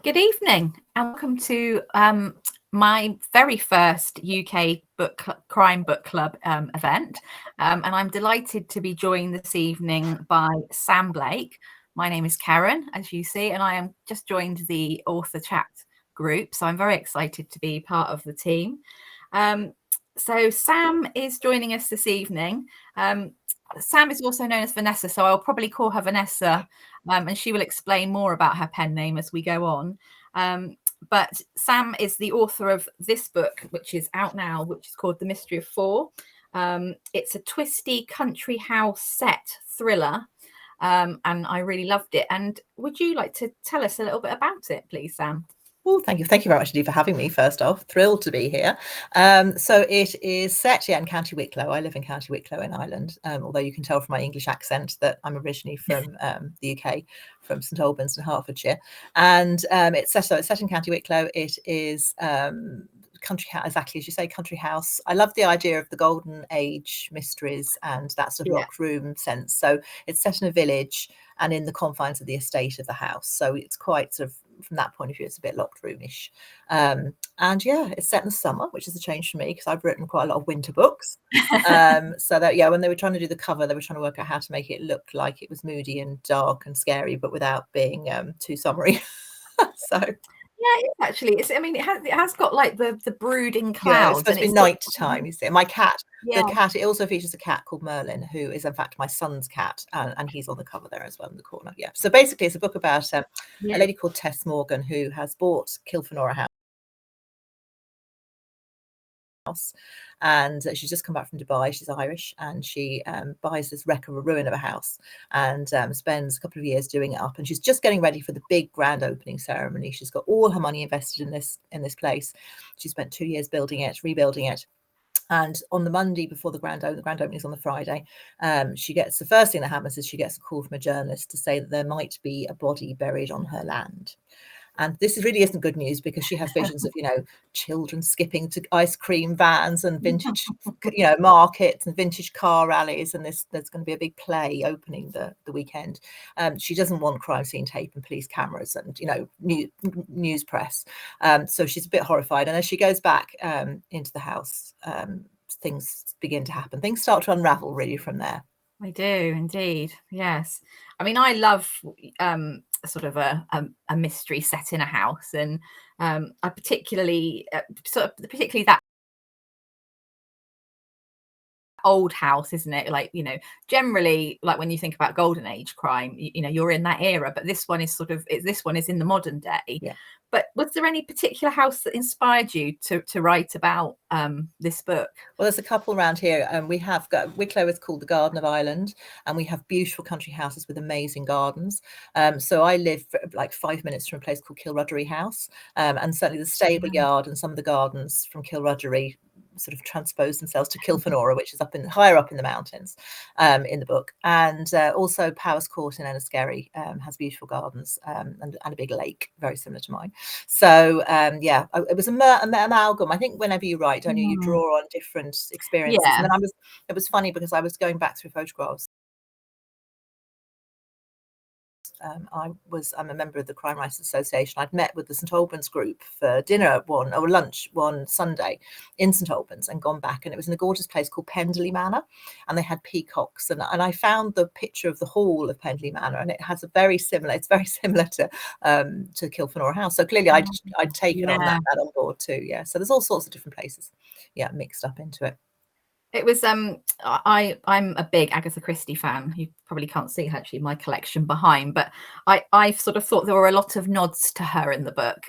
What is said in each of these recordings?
Good evening, and welcome to my very first UK crime book club event. And I'm delighted to be joined this evening by Sam Blake. My name is Karen, as you see, and I am just joined the author chat group. So I'm very excited to be part of the team. So Sam is joining us this evening. Sam is also known as Vanessa, so I'll probably call her Vanessa, and she will explain more about her pen name as we go on. But Sam is the author of this book, which is out now, which is called The Mystery of Four. It's a twisty country house set thriller, and I really loved it. And would you like to tell us a little bit about it, please, Sam? Oh, thank you. Thank you very much indeed for having me, first off. Thrilled to be here. So it is set in County Wicklow. I live in County Wicklow in Ireland, although you can tell from my English accent that I'm originally from the UK, from St Albans in Hertfordshire. And it's set in County Wicklow. It is country house, exactly as you say, country house. I love the idea of the golden age mysteries and that sort of locked room sense. So it's set in a village and in the confines of the estate of the house. So it's quite sort of, from that point of view, it's a bit locked roomish. And yeah, it's set in the summer, which is a change for me because I've written quite a lot of winter books. So that, yeah, when they were trying to do the cover, they were trying to work out how to make it look like it was moody and dark and scary, but without being too summery. So yeah, it's actually. I mean, it has got like the brooding clouds. Yeah, it's supposed to be night time. You see, my cat, yeah. the cat. It also features a cat called Merlin, who is in fact my son's cat, and he's on the cover there as well in the corner. Yeah. So basically, it's a book about a lady called Tess Morgan who has bought Kilfenora House. And she's just come back from Dubai. She's Irish, and she buys this wreck of a ruin of a house and spends a couple of years doing it up. And she's just getting ready for the big grand opening ceremony. She's got all her money invested in this place. She spent 2 years building it, rebuilding it. And on the Monday before the grand opening is on the Friday, she gets, the first thing that happens is she gets a call from a journalist to say that there might be a body buried on her land. And this really isn't good news because she has visions of, children skipping to ice cream vans and vintage, markets and vintage car rallies. And there's going to be a big play opening the weekend. She doesn't want crime scene tape and police cameras and, news press. So she's a bit horrified. And as she goes back into the house, things begin to happen. Things start to unravel really from there. I do indeed. Yes. I mean, I love sort of a mystery set in a house, and I particularly that old house, isn't it? Like, generally, like when you think about golden age crime, you're in that era, but this one is this one is in the modern day. Yeah. But was there any particular house that inspired you to write about this book? Well, there's a couple around here. We have got, Wicklow is called the Garden of Ireland, and we have beautiful country houses with amazing gardens. So I live like 5 minutes from a place called Kilruddery House, and certainly the stable yard and some of the gardens from Kilruddery sort of transpose themselves to Kilfenora, which is higher up in the mountains in the book. And also Powers Court in Enniskerry has beautiful gardens and a big lake, very similar to mine. So yeah, it was an amalgam. I think whenever you write, don't you draw on different experiences. Yeah. And then it was funny because I was going back through photographs. I'm a member of the Crime Writers Association. I'd met with the St Albans group for dinner or lunch one Sunday in St Albans and gone back, and it was in a gorgeous place called Pendley Manor, and they had peacocks, and I found the picture of the hall of Pendley Manor, and it has it's very similar to Kilfenora House. So clearly I'd taken on that on board too. Yeah. So there's all sorts of different places, mixed up into it. It was I'm a big Agatha Christie fan. You probably can't see actually my collection behind, but I sort of thought there were a lot of nods to her in the book,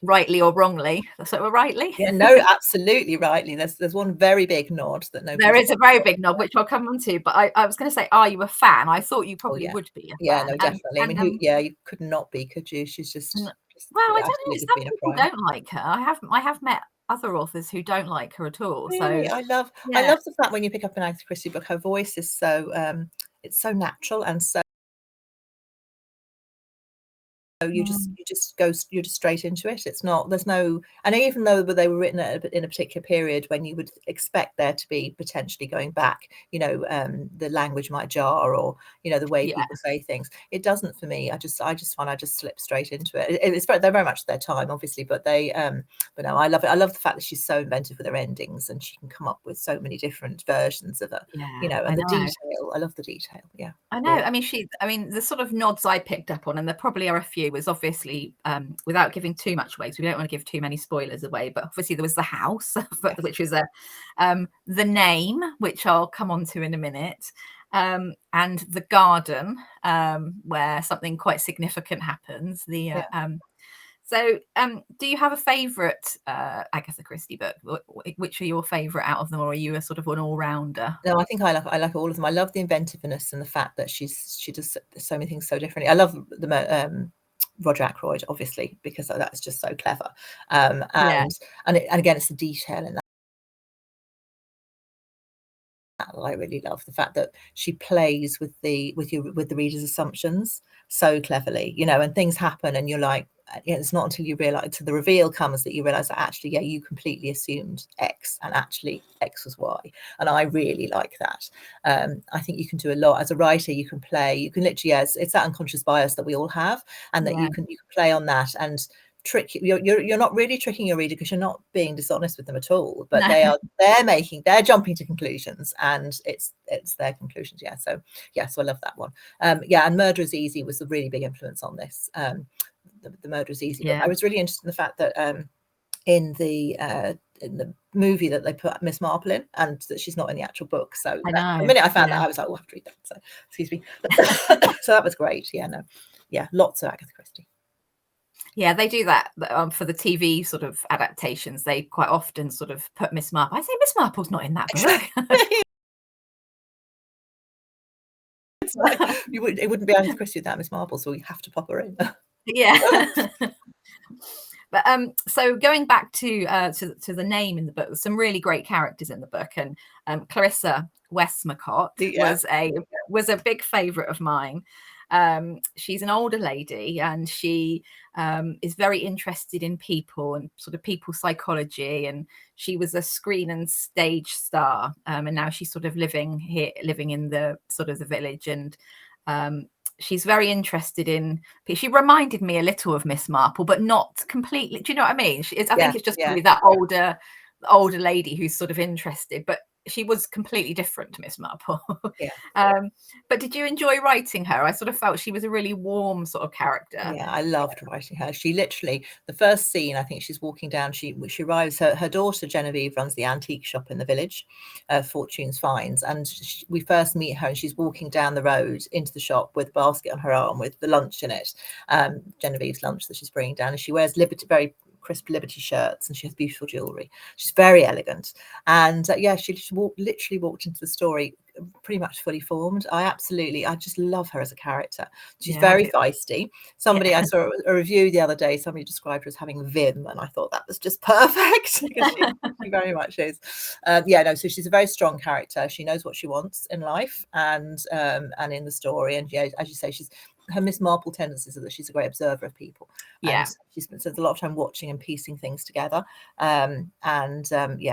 rightly or wrongly. So rightly? Yeah, no, absolutely rightly. There's one very big nod that there is a very big nod, which I'll come on to. But I was going to say, are you a fan? I thought you probably would be. Yeah, no, definitely. I mean, you could not be, could you? She's just well, I don't know. Some people don't like her. I have met other authors who don't like her at all. Really? So I love the fact when you pick up an Agatha Christie book, her voice is so it's so natural and so you're just straight into it. It's not, there's no, and even though they were written in a particular period when you would expect there to be potentially going back, the language might jar, or the way people say things, it doesn't for me. I just find I just slip straight into it. They're very much their time, obviously, but but no, I love it. I love the fact that she's so inventive with her endings, and she can come up with so many different versions of it. And the detail. I love the detail. Yeah, I know. I mean, the sort of nods I picked up on, and there probably are a few, was obviously, without giving too much away, so we don't want to give too many spoilers away, but obviously there was the house, which was the name, which I'll come on to in a minute, and the garden, where something quite significant happens. So, do you have a favourite Agatha Christie book? Which are your favourite out of them, or are you a sort of an all-rounder? No, I think I like all of them. I love the inventiveness and the fact that she does so many things so differently. I love the Roger Ackroyd, obviously, because that's just so clever. And again, it's the detail in that I really love, the fact that she plays with the reader's assumptions so cleverly, and things happen, and you're like, it's not until you realize, the reveal comes, that you realize that actually, you completely assumed X, and actually X was Y. And I really like that. I think you can do a lot as a writer. You can literally, it's that unconscious bias that we all have, and that you can play on that and trick. You're not really tricking your reader, because you're not being dishonest with them at all, but they're jumping to conclusions, and it's their conclusions. So I love that one. And Murder is Easy was a really big influence on this. The Murder is Easy book. I was really interested in the fact that in the movie that they put Miss Marple in, and that she's not in the actual book. So the minute I found that, I was like, oh, I have to read that. So excuse me. So that was great. Lots of Agatha Christie. Yeah, they do that for the TV sort of adaptations. They quite often sort of put Miss Marple. I say Miss Marple's not in that book. It wouldn't be Agatha Christie without Miss Marple, so we have to pop her in. But so going back to the name in the book, there's some really great characters in the book, and Clarissa Westmacott was a big favourite of mine. She's an older lady, and she is very interested in people and sort of people psychology, and she was a screen and stage star, and now she's sort of living in the sort of the village, and she's very interested in. She reminded me a little of Miss Marple, but not completely. Do you know what I mean? I think it's just really that older lady who's sort of interested, but she was completely different to Miss Marple. But did you enjoy writing her? I sort of felt she was a really warm sort of character. I loved writing her. She literally, the first scene, I think she's walking down, she arrives, her daughter Genevieve runs the antique shop in the village, Fortune's Finds, and we first meet her, and she's walking down the road into the shop with a basket on her arm with the lunch in it, Genevieve's lunch that she's bringing down, and she wears very crisp Liberty shirts, and she has beautiful jewelry. She's very elegant, and she literally walked into the story pretty much fully formed. I just love her as a character. She's very feisty. I saw a review the other day, somebody described her as having vim, and I thought that was just perfect, because she very much is. So she's a very strong character. She knows what she wants in life, and in the story, and as you say, her Miss Marple tendencies are that she's a great observer of people. She spends a lot of time watching and piecing things together.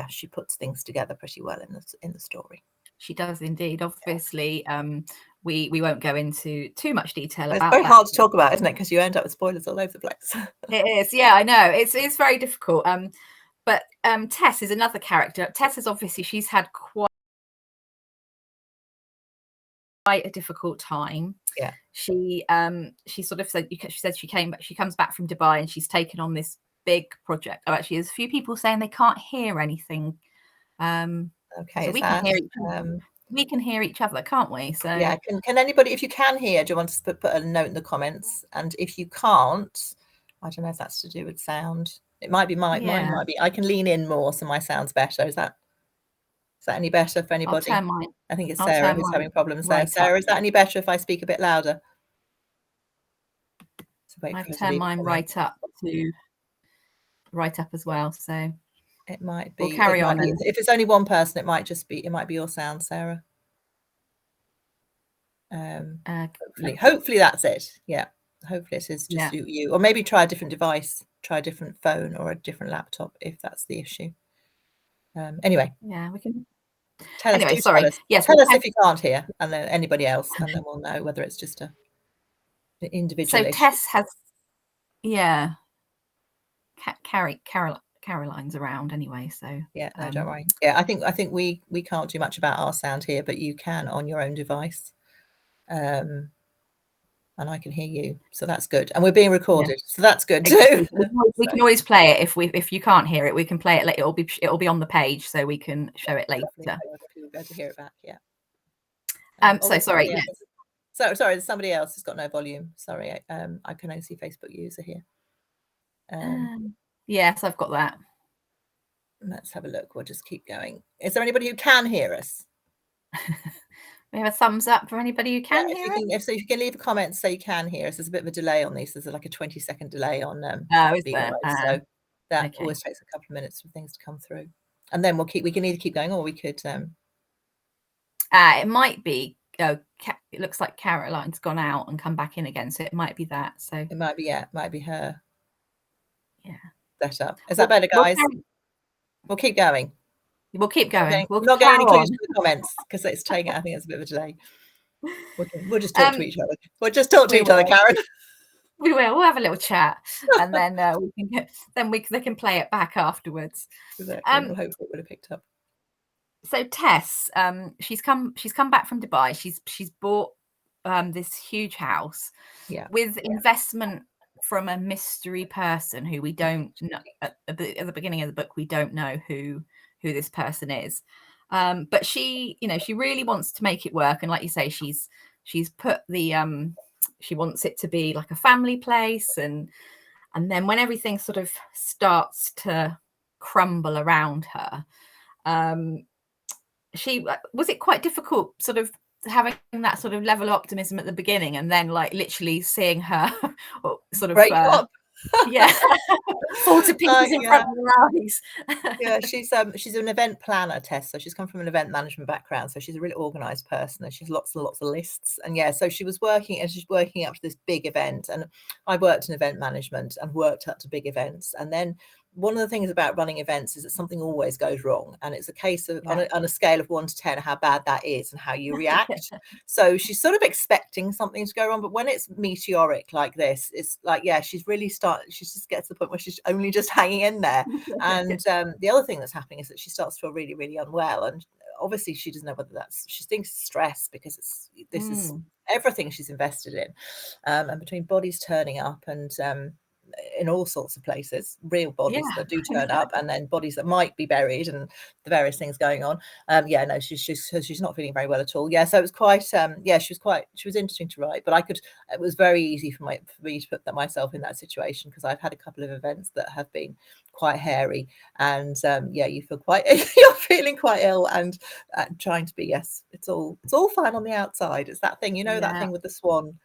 She puts things together pretty well in the story. She does indeed. Obviously, we won't go into too much detail about that. It's very hard to talk about, isn't it? Because you end up with spoilers all over the place. It is. Yeah, I know. It's very difficult. But Tess is another character. Tess is obviously, she's had quite a difficult time. She sort of said, she said she comes back from Dubai, and she's taken on this big project. Actually, there's a few people saying they can't hear anything. Okay, so we can hear each other, can't we? So can anybody, if you can hear, do you want to put a note in the comments? And if you can't, I don't know if that's to do with sound. It might be mine might be. I can lean in more, so my sound's better. Is that any better for anybody? I'll turn mine. I think it's Sarah who's having problems there. Sarah, is that any better if I speak a bit louder? I've turned mine right up as well. So it might be. We'll carry on. If it's only one person, it might be your sound, Sarah. Hopefully that's it. Yeah. Hopefully it is just Yeah. you, or maybe try a different device, try a different phone or a different laptop if that's the issue. Anyway, Yeah, we can. tell us. Anyway, Do sorry. tell us. Yes, Tell us if you can't hear, and then anybody else, and then we'll know whether it's just an individual so issue. Tess has, yeah, Caroline's around anyway, so Yeah, no, don't worry. Yeah, I think we can't do much about our sound here, but you can on your own device. And I can hear you, so that's good. And we're being recorded, so that's good too. We can always play it if you can't hear it. We can play it. It'll be on the page, so we can show it later. People go to hear it back. Yeah. So sorry. Yeah. So sorry. There's somebody else who's got no volume. Sorry. I can only see Facebook user here. Yes, I've got that. Let's have a look. We'll just keep going. Is there anybody who can hear us? We have a thumbs up for anybody who can hear us. If you can leave a comment so you can hear us. There's a bit of a delay on these. There's like a 20-second delay on is there? so that always takes a couple of minutes for things to come through. And then we can either keep going or we could it might be it looks like Caroline's gone out and come back in again, so it might be that. So it might be it might be her setup. Is that better, guys? We'll keep going. We'll keep going. Okay. We're not getting any clues in the comments because it's taking. I think it's a bit of a delay. We'll just talk to each other. We'll just talk to each other, Karen. We will. We'll have a little chat, and then they can play it back afterwards. Exactly. We'll hope it would have picked up. So Tess, she's come back from Dubai. She's bought this huge house with investment from a mystery person who we don't know at the beginning of the book. We don't know who this person is, but she really wants to make it work, and like you say, she's put the she wants it to be like a family place, and then when everything sort of starts to crumble around her, was it quite difficult sort of having that sort of level of optimism at the beginning and then like literally seeing her sort of break up? fall to pieces in front of her eyes. Yeah, she's an event planner, Tess. So she's come from an event management background. So she's a really organized person, and she's lots and lots of lists. And so she's working up to this big event. And I worked in event management and worked up to big events. And then one of the things about running events is that something always goes wrong, and it's a case of on a scale of 1 to 10 how bad that is and how you react. So she's sort of expecting something to go wrong, but when it's meteoric like this, it's like she's really she just gets to the point where she's only just hanging in there. And the other thing that's happening is that she starts to feel really, really unwell, and obviously she doesn't know whether she thinks it's stress because this is everything she's invested in, and between bodies turning up and in all sorts of places, real bodies that do turn up, and then bodies that might be buried, and the various things going on. She's not feeling very well at all. So it was quite she was interesting to write, but it was very easy for me to put myself in that situation, because I've had a couple of events that have been quite hairy, and you feel you're feeling quite ill and trying to be it's all fine on the outside. It's that thing, that thing with the swan.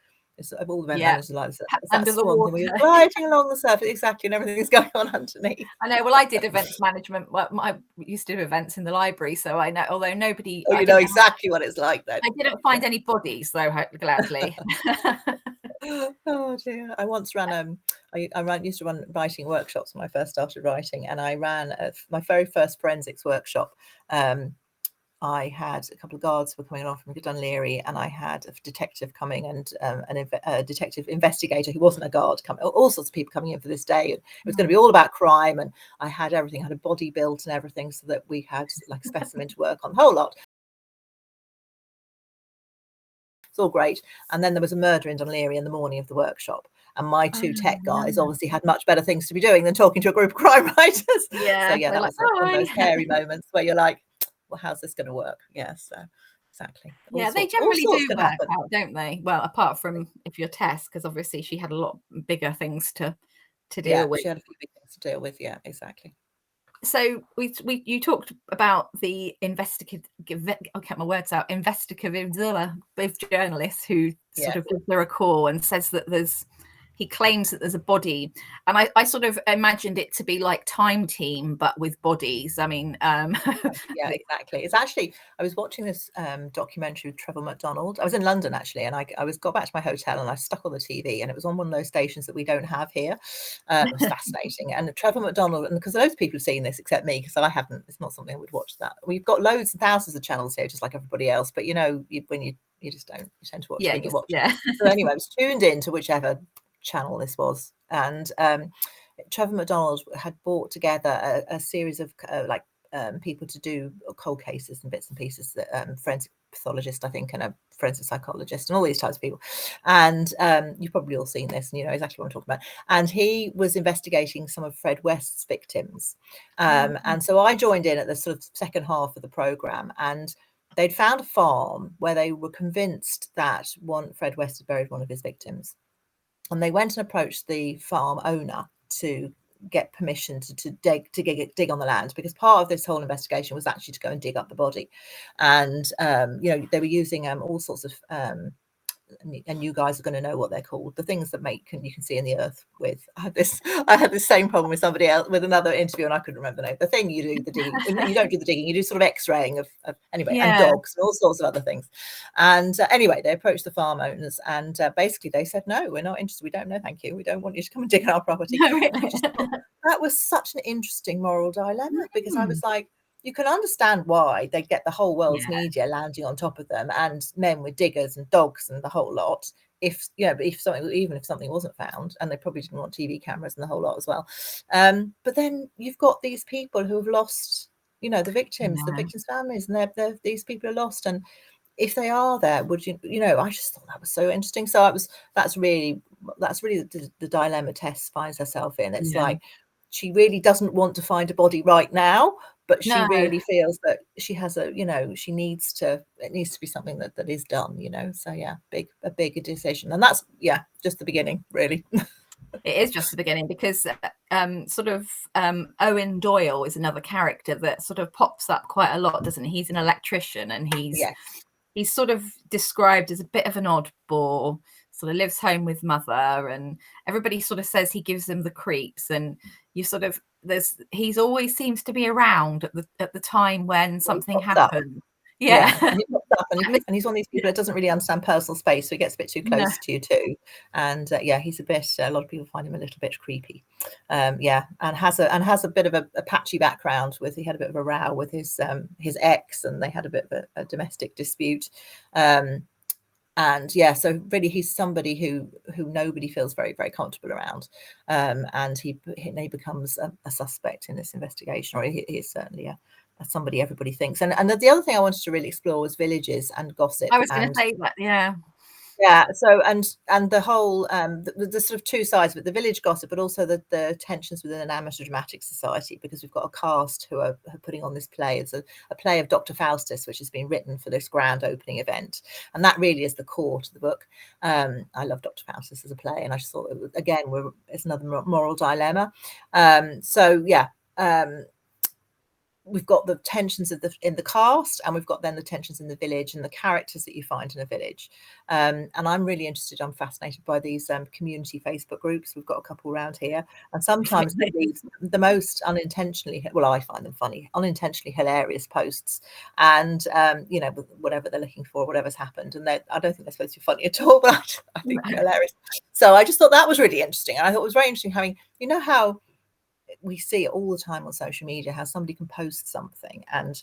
Of all the event managers like this, under the water, we're gliding along the surface, exactly, and everything's going on underneath. I know. Well, I did events management. Well, I used to do events in the library, so I know. Although nobody, you know exactly what it's like. Then I didn't find any bodies, though. Gladly. Oh dear! I once ran used to run writing workshops when I first started writing, and I ran my very first forensics workshop. I had a couple of guards were coming along from Dunleary, and I had a detective coming, and a detective investigator who wasn't a guard coming. All sorts of people coming in for this day. It was going to be all about crime, and I had everything. I had a body built and everything, so that we had like a specimen to work on, the whole lot. It's all great. And then there was a murder in Dunleary in the morning of the workshop. And my two tech guys obviously had much better things to be doing than talking to a group of crime writers. Yeah. So that was one of those hairy moments where you're like, well, how's this going to work? So exactly. They generally do work out, don't they? Well, apart from if you're Tess, because obviously she had a lot bigger things to deal with. She had a few big things to deal with. Yeah, exactly. So you talked about the investigative. I'll get my words out. Investigative journalist who sort of gives her a call and says that there's he claims that there's a body, and I sort of imagined it to be like Time Team but with bodies. I mean, yeah, exactly. It's actually, I was watching this documentary with Trevor McDonald. I was in London actually, and I got back to my hotel and I stuck on the TV, and it was on one of those stations that we don't have here. It was fascinating. And Trevor McDonald, and because loads of people have seen this except me, because I haven't, it's not something I would watch that. We've got loads and thousands of channels here, just like everybody else, but when you just don't, you tend to watch when you watch. Yeah. So anyway, I was tuned in to whichever channel this was, and Trevor McDonald had brought together a series of people to do cold cases and bits and pieces, that forensic pathologist, I think, and a forensic psychologist, and all these types of people. And you've probably all seen this, and you know exactly what I'm talking about. And he was investigating some of Fred West's victims. And so I joined in at the sort of second half of the program, and they'd found a farm where they were convinced that Fred West had buried one of his victims. And they went and approached the farm owner to get permission to dig on the land, because part of this whole investigation was actually to go and dig up the body. And they were using all sorts of and you guys are going to know what they're called, the things that you can see in the earth with. I had this same problem with somebody else with another interview, and I couldn't remember the name. The thing you do the digging, you don't do the digging, you do sort of x-raying of anyway, and dogs and all sorts of other things. And anyway, they approached the farm owners, and basically they said, no, we're not interested, we don't know, thank you, we don't want you to come and dig on our property. No, really. That was such an interesting moral dilemma, because I was like, you can understand why they get the whole world's media landing on top of them, and men with diggers and dogs and the whole lot. Even if something wasn't found, and they probably didn't want TV cameras and the whole lot as well. But then you've got these people who have lost, the victims, the victims' families, and these people are lost. And if they are there, would I just thought that was so interesting. So that's really the dilemma Tess finds herself in. It's like, she really doesn't want to find a body right now, but she really feels that she has it needs to be something that is done, So yeah, a big decision. And that's just the beginning, really. It is just the beginning, because Owen Doyle is another character that sort of pops up quite a lot, doesn't he? He's an electrician, and he's sort of described as a bit of an oddball, sort of lives home with mother, and everybody sort of says he gives them the creeps, and he's always seems to be around at the time when something happens. And he's one of these people that doesn't really understand personal space, so he gets a bit too close to you too. And he's a lot of people find him a little bit creepy. And has a bit of a patchy background. He had a bit of a row with his ex, and they had a bit of a domestic dispute. So really he's somebody who nobody feels very, very comfortable around. And he becomes a suspect in this investigation, or he is certainly somebody everybody thinks. And the other thing I wanted to really explore was villages and gossip. I was going to say that, so and the whole the sort of two sides of it, the village gossip, but also the tensions within an amateur dramatic society, because we've got a cast who are putting on this play. It's a play of Dr. Faustus, which has been written for this grand opening event, and that really is the core to the book. I love Dr. Faustus as a play, and I just thought it's another moral dilemma. We've got the tensions in the cast, and we've got then the tensions in the village and the characters that you find in a village. And I'm really interested. I'm fascinated by these community Facebook groups. We've got a couple around here, and sometimes the most unintentionally, I find them funny, unintentionally hilarious posts, and whatever they're looking for, whatever's happened, and I don't think they're supposed to be funny at all, but I think they're hilarious. So I just thought that was really interesting, and I thought it was very interesting having, how we see it all the time on social media, how somebody can post something and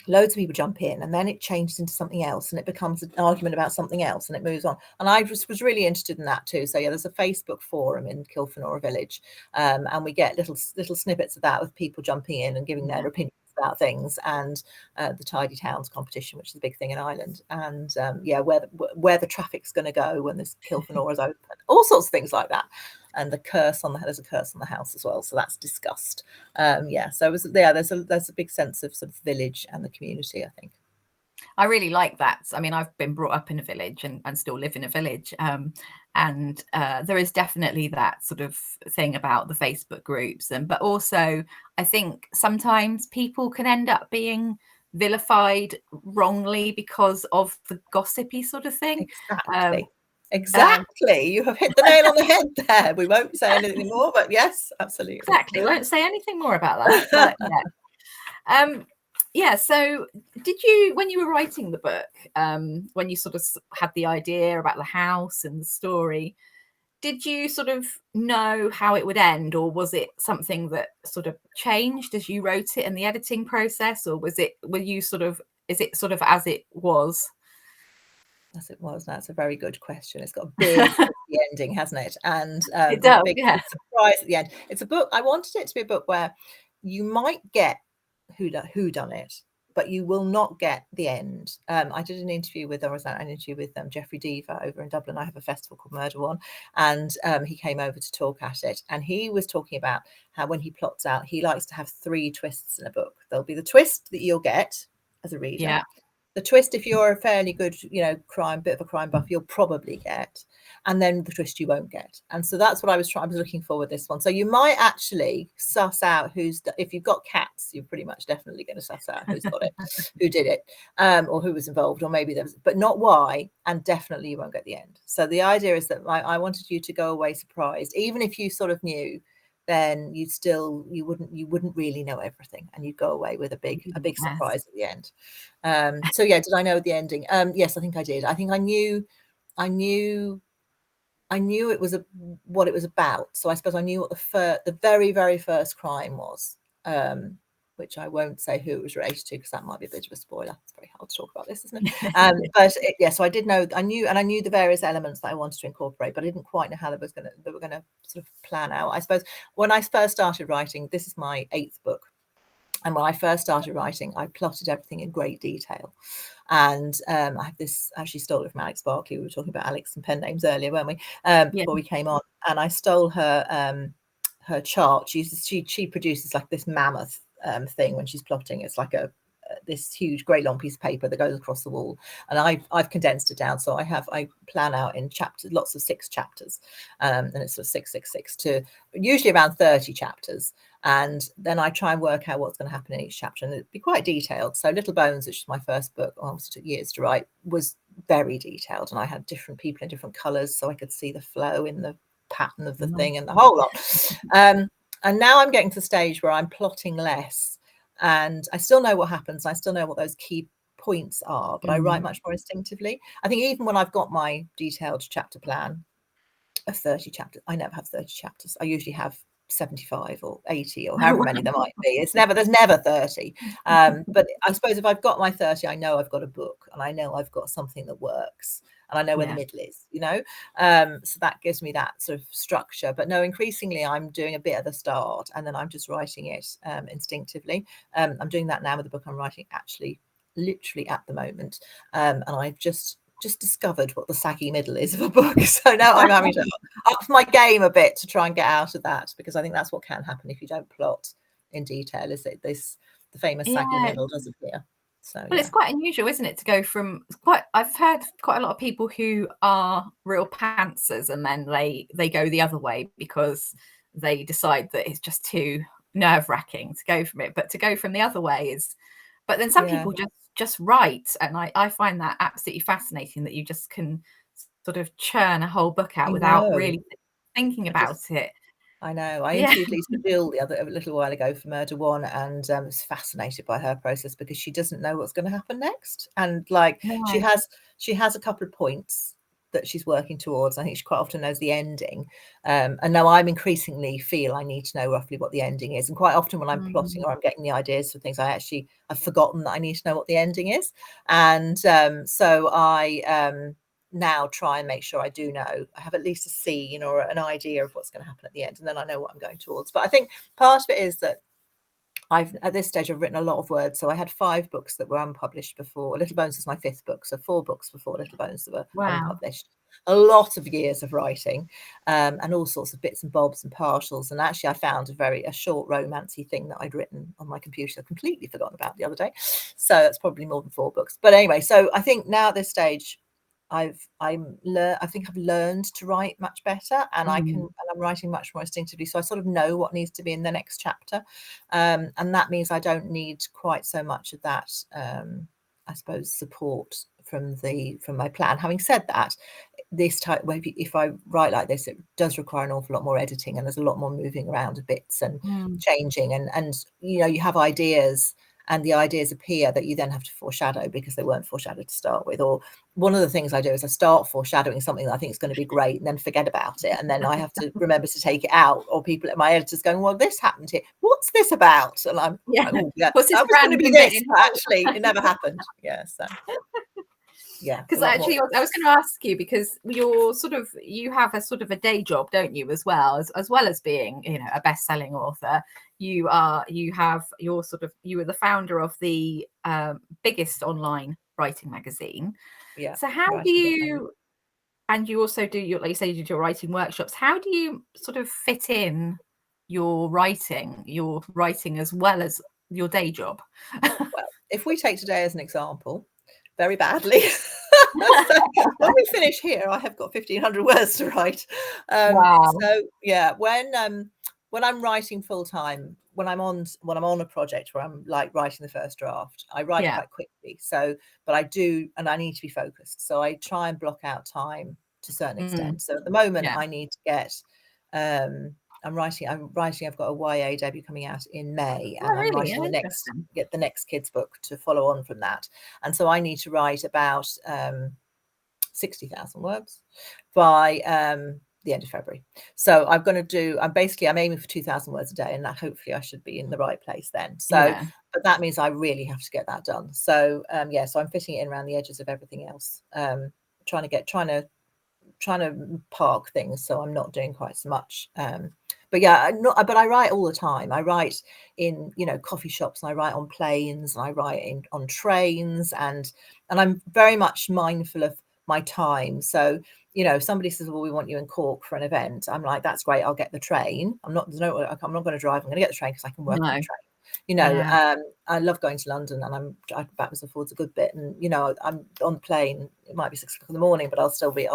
loads of people jump in, and then it changes into something else, and it becomes an argument about something else, and it moves on. And I just was really interested in that too. So there's a Facebook forum in Kilfenora Village, and we get little snippets of that, with people jumping in and giving their opinions about things, and the Tidy Towns competition, which is a big thing in Ireland, and where the traffic's going to go when this Kilfenora is open, all sorts of things like that. And there's a curse on the house as well, so that's discussed. So there's a big sense of sort of village and the community, I think. I really like that. I mean, I've been brought up in a village and still live in a village, and there is definitely that sort of thing about the Facebook groups, but also I think sometimes people can end up being vilified wrongly because of the gossipy sort of thing. Exactly. Exactly. You have hit the nail on the head there. We won't say anything more, but yes, absolutely. Exactly. We won't say anything more about that. But yeah. So did you, when you were writing the book, when you sort of had the idea about the house and the story, did you sort of know how it would end, or was it something that sort of changed as you wrote it in the editing process, or is it sort of as it was? As it was. That's a very good question. It's got a big happy ending, hasn't it? And It does, big yeah. surprise at the end. It's a book. I wanted it to be a book where you might get who done it, but you will not get the end. I did an interview with, Jeffrey Deaver over in Dublin. I have a festival called Murder One, and he came over to talk at it, and he was talking about how when he plots out, he likes to have 3 twists in a book. There'll be the twist that you'll get as a reader. Yeah. The twist, if you're a fairly good, bit of a crime buff, you'll probably get, and then the twist you won't get. And so that's what I was looking for with this one. So you might actually suss out if you've got cats, you're pretty much definitely going to suss out who's got it, who did it, or who was involved, or maybe there was, but not why, and definitely you won't get the end. So the idea is that I wanted you to go away surprised, even if you sort of knew, then you wouldn't really know everything, and you'd go away with a big surprise at the end. So yeah, did I know the ending? Yes, I think I did. I think I knew it was what it was about. So I suppose I knew what the very, very first crime was, which I won't say who it was related to, because that might be a bit of a spoiler. It's very hard to talk about this, isn't it? But so I did know. I knew the various elements that I wanted to incorporate, but I didn't quite know how they were going to sort of plan out. I suppose when I first started writing, this is my 8th book. And when I first started writing, I plotted everything in great detail. And I have this, actually stole it from Alex Barkley. We were talking about Alex and pen names earlier, weren't we? Before we came on. And I stole her chart. She produces like this mammoth thing when she's plotting. It's like this huge great long piece of paper that goes across the wall, and I've condensed it down. So I plan out in chapters, lots of 6 chapters, and it's sort of 6 to usually around 30 chapters. And then I try and work out what's going to happen in each chapter, and it'd be quite detailed. So Little Bones, which is my first book, obviously took years to write, was very detailed, and I had different people in different colors, so I could see the flow in the pattern of the thing and the whole lot. And now I'm getting to the stage where I'm plotting less, and I still know what happens. I still know what those key points are, but I write much more instinctively. I think even when I've got my detailed chapter plan of 30 chapters, I never have 30 chapters. I usually have 75 or 80 or however many there might be. There's never 30. But I suppose if I've got my 30, I know I've got a book, and I know I've got something that works, and I know where the middle is, so that gives me that sort of structure. But no, increasingly I'm doing a bit at the start, and then I'm just writing it instinctively. I'm doing that now with the book I'm writing, actually literally at the moment, and I've just discovered what the saggy middle is of a book. So now I'm having to up my game a bit to try and get out of that, because I think that's what can happen if you don't plot in detail, is that the famous saggy middle does appear. So it's quite unusual, isn't it, to go from I've heard quite a lot of people who are real pantsers, and then they go the other way because they decide that it's just too nerve-wracking to go from it. But to go from the other way is, but then some people just write, and I find that absolutely fascinating, that you just can sort of churn a whole book out without really thinking about it. I know. I interviewed Lisa Gill a little while ago for Murder One, and was fascinated by her process, because she doesn't know what's going to happen next, and she has a couple of points that she's working towards. I think she quite often knows the ending, and now I'm increasingly feel I need to know roughly what the ending is. And quite often when I'm plotting or I'm getting the ideas for things, I've forgotten that I need to know what the ending is, and so I now try and make sure I do know. I have at least a scene or an idea of what's going to happen at the end, and then I know what I'm going towards. But I think part of it is that at this stage I've written a lot of words. So I had 5 books that were unpublished before. Little Bones is my 5th book, so 4 books before Little Bones that were unpublished. A lot of years of writing, and all sorts of bits and bobs and partials. And actually I found a short romancy thing that I'd written on my computer, I've completely forgotten about the other day. So that's probably more than 4 books. But anyway, so I think now at this stage I think I've learned to write much better, and I'm writing much more instinctively. So I sort of know what needs to be in the next chapter, and that means I don't need quite so much of that, I suppose, support from my plan. Having said that, this type, if I write like this, it does require an awful lot more editing, and there's a lot more moving around of bits and changing, and you know, you have ideas, and the ideas appear that you then have to foreshadow because they weren't foreshadowed to start with. Or one of the things I do is I start foreshadowing something that I think is going to be great and then forget about it, and then I have to remember to take it out, or people at my editors going, well, this happened here, what's this about? And I'm like, oh yeah, what's this that was going to be this, but actually it never happened. So because actually I was going to ask you, because you have a sort of a day job, don't you, as well as being, you know, a best-selling author. You were the founder of the biggest online writing magazine. So how do you, and you also do your, like you say, you do your writing workshops, how do you sort of fit in your writing as well as your day job? Well, if we take today as an example, very badly. So when we finish here, I have got 1,500 words to write. Wow. So yeah, when I'm writing full time, when I'm on a project where I'm like writing the first draft, I write quite quickly. So, but I do, and I need to be focused. So I try and block out time to a certain extent. So at the moment, I need to get. I'm writing. I've got a YA debut coming out in May, and I'm writing the next kids book to follow on from that. And so I need to write about 60,000 words by the end of February. So I'm aiming for 2,000 words a day, and that hopefully I should be in the right place then. So, but that means I really have to get that done. So so I'm fitting it in around the edges of everything else. Trying to park things so I'm not doing quite so much. But yeah, but I write all the time. I write in, you know, coffee shops, and I write on planes, and I write on trains, and I'm very much mindful of my time. So, you know, if somebody says, well, we want you in Cork for an event, I'm like, that's great, I'll get the train. I'm not going to drive, I'm going to get the train because I can work on the train. You know, I love going to London, and I backwards and forwards a good bit, and you know, I'm on the plane, it might be 6 o'clock in the morning, but I'll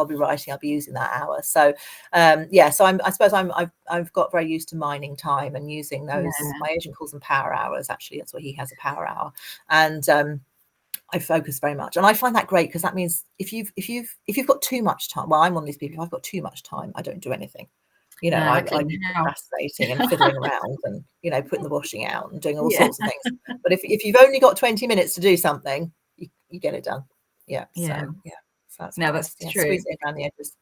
be writing, I'll be using that hour. So so I suppose I've got very used to mining time and using those. My agent calls them power hours. Actually, that's what he has, a power hour. And I focus very much, and I find that great, because that means if you've got too much time, well, I'm one of these people, if I've got too much time, I don't do anything. You know, I'm procrastinating and fiddling around, and, you know, putting the washing out and doing all sorts of things. But if you've only got 20 minutes to do something, you get it done. So that's true. Squeeze it around the edges.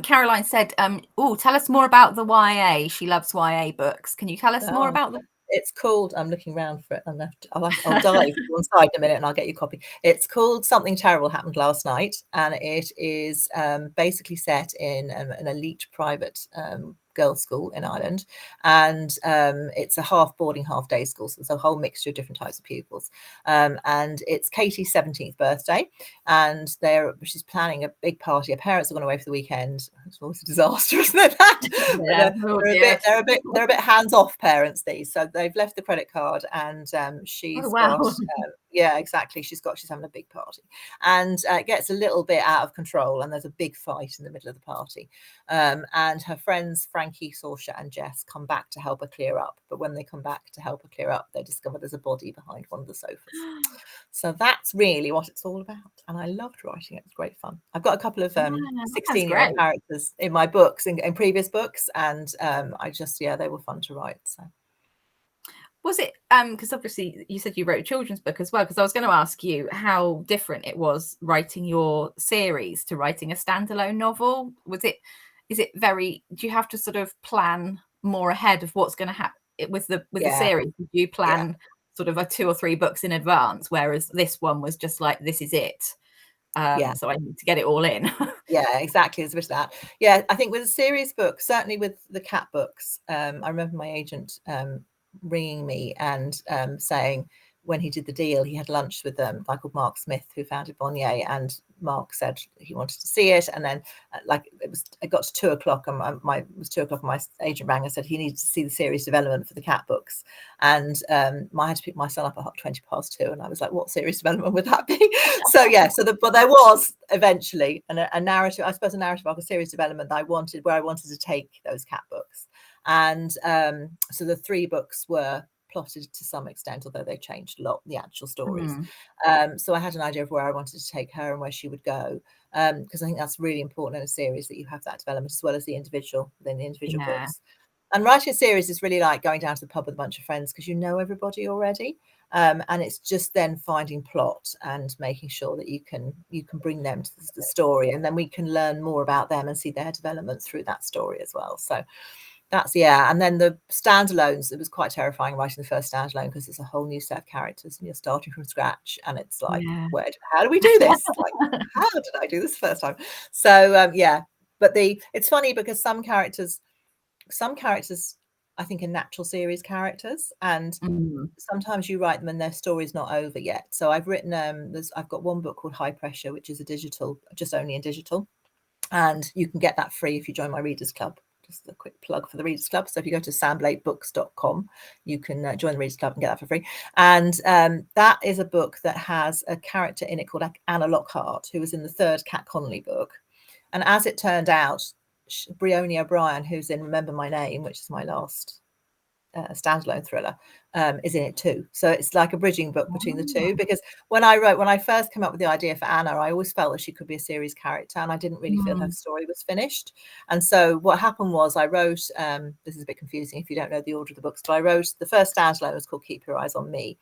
Caroline said, tell us more about the YA. She loves YA books. Can you tell us more about them? It's called, I'm looking around for it, and I'll dive one side in a minute and I'll get you a copy. It's called Something Terrible Happened Last Night, and it is basically set in an elite private girls' school in Ireland, and it's a half boarding, half day school, so there's a whole mixture of different types of pupils. And it's Katie's 17th birthday, and she's planning a big party. Her parents are going away for the weekend. It's always a disaster, isn't it? They're a bit hands-off parents, these. So they've left the credit card, and she's got exactly. She's having a big party, and it gets a little bit out of control, and there's a big fight in the middle of the party. And her friends Frankie, Saoirse, and Jess come back to help her clear up. But when they come back to help her clear up, they discover there's a body behind one of the sofas. So that's really what it's all about. And I loved writing it. It was great fun. I've got a couple of 16-year-old characters in my books, in previous books, and they were fun to write. So. Was it because obviously you said you wrote a children's book as well, because I was going to ask you how different it was writing your series to writing a standalone novel. Do you have to sort of plan more ahead of what's going to happen with the series? Do you plan sort of 2 or 3 books in advance, whereas this one was just like, this is it? So I need to get it all in. Yeah, exactly. It's a bit of that. Yeah, I think with a series book, certainly with the cat books, I remember my agent ringing me and saying, when he did the deal, he had lunch with a guy called Mark Smith, who founded Bonnier, and Mark said he wanted to see it. And then it got to 2 o'clock, and it was 2 o'clock, and my agent rang and said he needed to see the series development for the cat books. And I had to pick my son up at 2:20 and I was like, what series development would that be? But there was eventually a narrative, I suppose, a narrative arc, a series development that I wanted to take those cat books. And so the 3 books were plotted to some extent, although they changed a lot, the actual stories. So I had an idea of where I wanted to take her and where she would go. because I think that's really important in a series, that you have that development as well as the individual within the individual books. And writing a series is really like going down to the pub with a bunch of friends, because you know everybody already. And it's just then finding plot and making sure that you can bring them to the story, and then we can learn more about them and see their development through that story as well. So that's, yeah. And then the standalones, it was quite terrifying writing the first standalone, because it's a whole new set of characters and you're starting from scratch, and it's like, how do we do this? Like, how did I do this the first time? So yeah, but it's funny because some characters I think are natural series characters, and sometimes you write them and their story's not over yet. So I've written I've got one book called High Pressure, which is just only in digital, and you can get that free if you join my Readers Club. Just a quick plug for the Readers Club. So if you go to sambladebooks.com, you can join the Readers Club and get that for free. And that is a book that has a character in it called Anna Lockhart, who was in the third Cat Connolly book. And as it turned out, Bríony O'Brien, who's in Remember My Name, which is my last standalone thriller, is in it too. So it's like a bridging book between the two, because when I first came up with the idea for Anna, I always felt that she could be a series character, and I didn't really feel her story was finished. And so what happened was I wrote, this is a bit confusing if you don't know the order of the books, but I wrote the first standalone was called Keep Your Eyes on Me.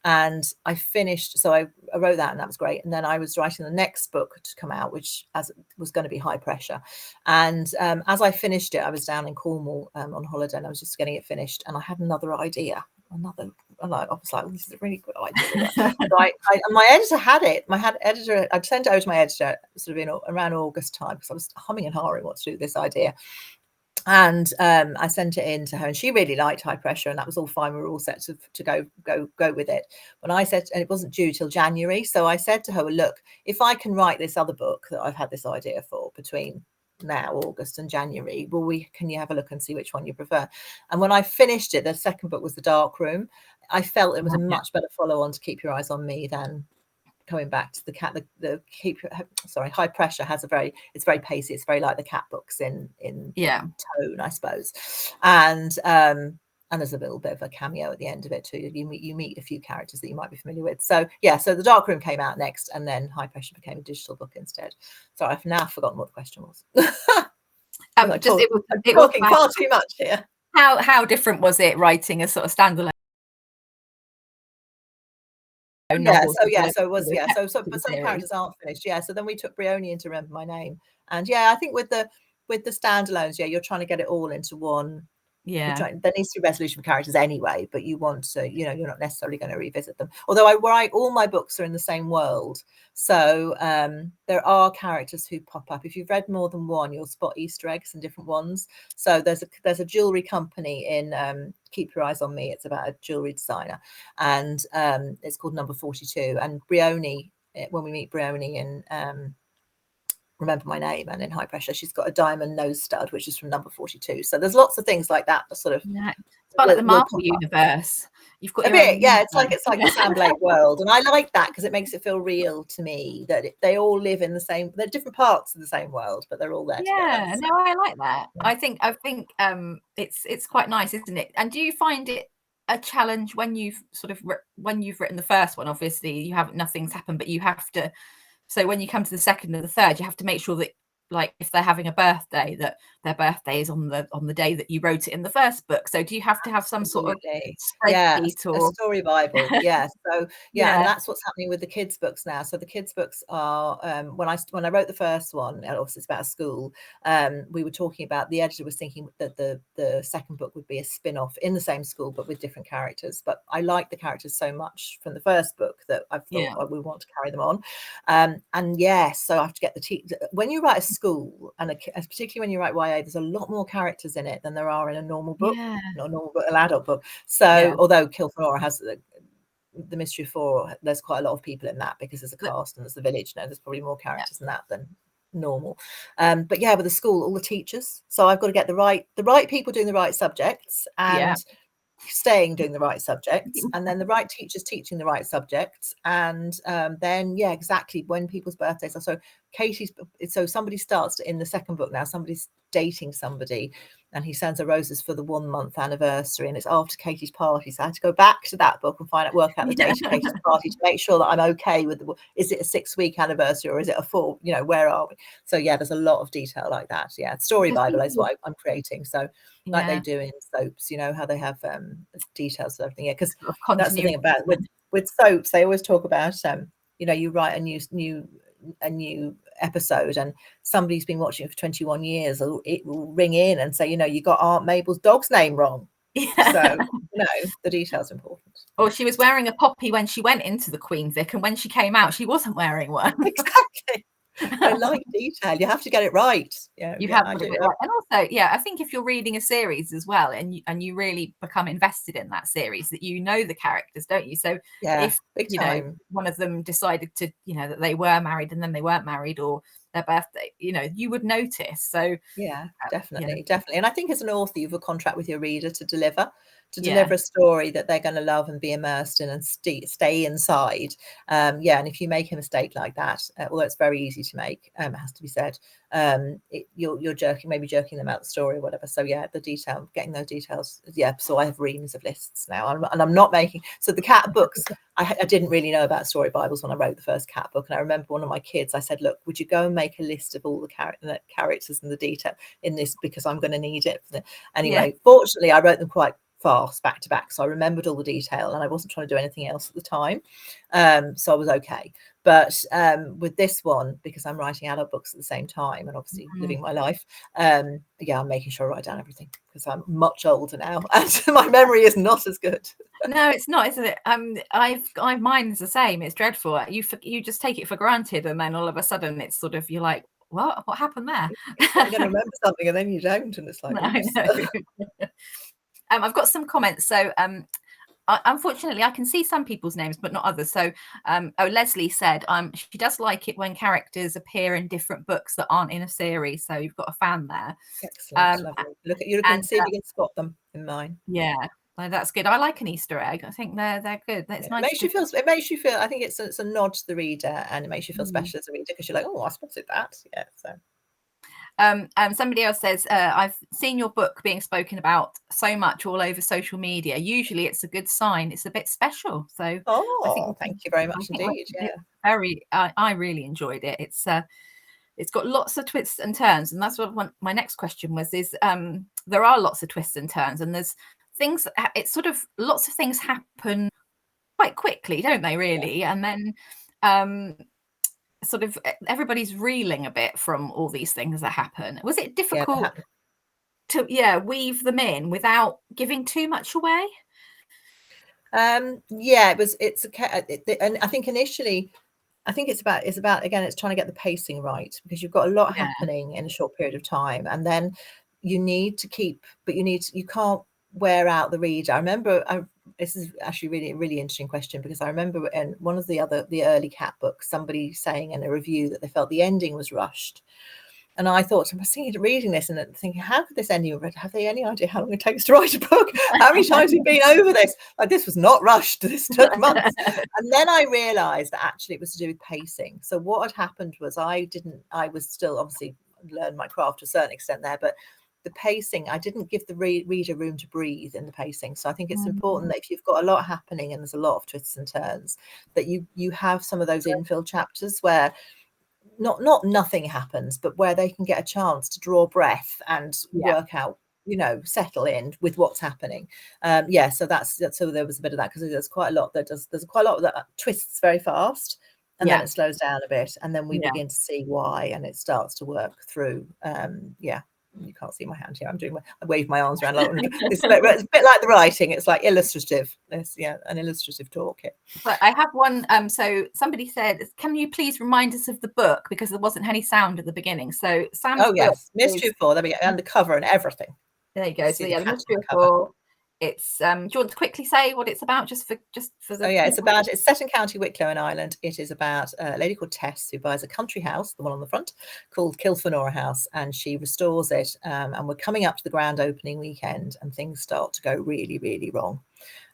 And I finished, so I wrote that, and that was great. And then I was writing the next book to come out, which was going to be High Pressure. And as I finished it, I was down in Cornwall on holiday, and I was just getting it finished, and I had another idea. I was like, this is a really good idea. So my editor had it. I'd sent it over to my editor sort of around August time, because I was humming and hawing what to do with this idea. And I sent it in to her, and she really liked High Pressure, and that was all fine. We were all set to go with it. When I said, and it wasn't due till January, so I said to her, well, look, if I can write this other book that I've had this idea for between now, August and January, can you have a look and see which one you prefer? And when I finished it, the second book was The Dark Room. I felt it was a much better follow-on to Keep Your Eyes on Me than going back to High Pressure it's very pacey. It's very like the Cat books in tone, I suppose. And there's a little bit of a cameo at the end of it too. You meet a few characters that you might be familiar with. So yeah, so The Dark Room came out next, and then High Pressure became a digital book instead. Sorry, I've now forgotten what the question was. I'm talking far too much here. How different was it writing a sort of standalone? So some characters aren't finished. So then we took Bríony into Remember My Name, and I think with the standalones, you're trying to get it all into one. There needs to be resolution for characters anyway, but you want to, you're not necessarily going to revisit them. Although all my books are in the same world, so there are characters who pop up. If you've read more than one, you'll spot Easter eggs in different ones. So there's a jewelry company in Keep Your Eyes on Me. It's about a jewelry designer, and it's called Number 42. And Bríony, when we meet Bríony in Remember My Name and in High Pressure, she's got a diamond nose stud, which is from Number 42. So there's lots of things like that sort of. It's like the Marvel universe. You've got a bit, it's like the Sam Blake world, and I like that because it makes it feel real to me that they all live in the same. They're different parts of the same world, but they're all there. Yeah, together, so. No, I like that. I think it's quite nice, isn't it? And do you find it a challenge when you've written the first one? Obviously, nothing's happened, but you have to. So when you come to the second and the third, you have to make sure that, like, if they're having a birthday, that their birthday is on the day that you wrote it in the first book. So do you have to have some sort of spreadsheet or a story Bible? So and that's what's happening with the kids' books now. So the kids' books are when I wrote the first one, obviously it's about a school. We were talking about, the editor was thinking that the second book would be a spin-off in the same school but with different characters. But I like the characters so much from the first book that I thought we want to carry them on. So I have to get when you write a school, and particularly when you write YA, there's a lot more characters in it than there are in a normal book, not a normal book, an adult book. So although Kill for Nora has the Mystery of Four, there's quite a lot of people in that because there's a cast and there's the village. There's probably more characters in that than normal. But with the school, all the teachers. So I've got to get the right people doing the right subjects and staying doing the right subjects, and then the right teachers teaching the right subjects, and then exactly when people's birthdays are. So Katie's, so somebody starts in the second book now, somebody's dating somebody, and he sends her roses for the 1 month anniversary, and it's after Katie's party. So I had to go back to that book and work out the date of Katie's party to make sure that I'm okay with is it a 6-week anniversary or is it a full, where are we? So yeah, there's a lot of detail like that. Yeah, Story Bible is what I'm creating. So like they do in soaps, how they have details of everything. Yeah, because that's the thing about with soaps, they always talk about you write a new episode and somebody's been watching it for 21 years, it will ring in and say, you got Aunt Mabel's dog's name wrong. So the detail's important. Or she was wearing a poppy when she went into the Queen Vic, and when she came out she wasn't wearing one. Exactly. I like detail. You have to get it right. You have to get it right. And also, I think if you're reading a series as well, and you really become invested in that series, that the characters, don't you? So if one of them decided to, that they were married and then they weren't married, or their birthday, you would notice. So definitely. And I think as an author, you have a contract with your reader to deliver a story that they're going to love and be immersed in and stay inside. And if you make a mistake like that, although it's very easy to make, it has to be said, you're jerking them out the story or whatever. So the detail, getting those details. So I have reams of lists now, and I'm not making. So the cat books, I didn't really know about Story Bibles when I wrote the first cat book, and I remember one of my kids, I said, look, would you go and make a list of all the characters and the detail in this, because I'm going to need it. Anyway, fortunately I wrote them quite fast, back to back, so I remembered all the detail and I wasn't trying to do anything else at the time, so I was okay. But with this one, because I'm writing adult books at the same time and obviously living my life, I'm making sure I write down everything, because I'm much older now and my memory is not as good. No, it's not, isn't it? Mine is the same. It's dreadful. You just take it for granted, and then all of a sudden it's sort of, you're like, what happened there? You're going to remember something and then you don't, and it's like, I know. I've got some comments. So unfortunately I can see some people's names but not others. So Leslie said she does like it when characters appear in different books that aren't in a series. So you've got a fan there. Excellent. Look at you and see if you can spot them in mine. That's good. I like an Easter egg. I think they're good. That's nice. It makes you feel, I think it's a nod to the reader, and it makes you feel special as a reader, because you're like, oh, I spotted that. So somebody else says, I've seen your book being spoken about so much all over social media. Usually it's a good sign. It's a bit special. So thank you very much indeed. I really enjoyed it. It's got lots of twists and turns, and that's what my next question was, is there are lots of twists and turns, and there's things, it's sort of, lots of things happen quite quickly, don't they, really? And then sort of everybody's reeling a bit from all these things that happen. Was it difficult to weave them in without giving too much away? And I think initially, I think it's about again, it's trying to get the pacing right, because you've got a lot happening in a short period of time, and then you can't wear out the reader. I remember, this is actually really, really interesting question, because I remember in one of the early cat books, somebody saying in a review that they felt the ending was rushed. And I thought, I was reading this and thinking, how could this ending, have they any idea how long it takes to write a book? How many times we've been over this? Like, this was not rushed, this took months. And then I realized that actually it was to do with pacing. So what had happened was I was still obviously learn my craft to a certain extent there, but the pacing, I didn't give the reader room to breathe in the pacing. So I think it's important that if you've got a lot happening and there's a lot of twists and turns, that you have some of those infill chapters where not nothing happens, but where they can get a chance to draw breath and work out, settle in with what's happening. So so there was a bit of that, because there's quite a lot that twists very fast, and then it slows down a bit, and then we begin to see why, and it starts to work through. You can't see my hand here. I wave my arms around. It's a bit like the writing. It's like illustrative. It's an illustrative talk. But I have one. So somebody said, "Can you please remind us of the book, because there wasn't any sound at the beginning?" So Sam's Mystery of Four. There we go, and the cover and everything. There you go. So the Mystery of Four it's do you want to quickly say what it's about, just for the it's set in County Wicklow in Ireland. It is about a lady called Tess who buys a country house, the one on the front, called Kilfenora House, and she restores it, and we're coming up to the grand opening weekend and things start to go really, really wrong.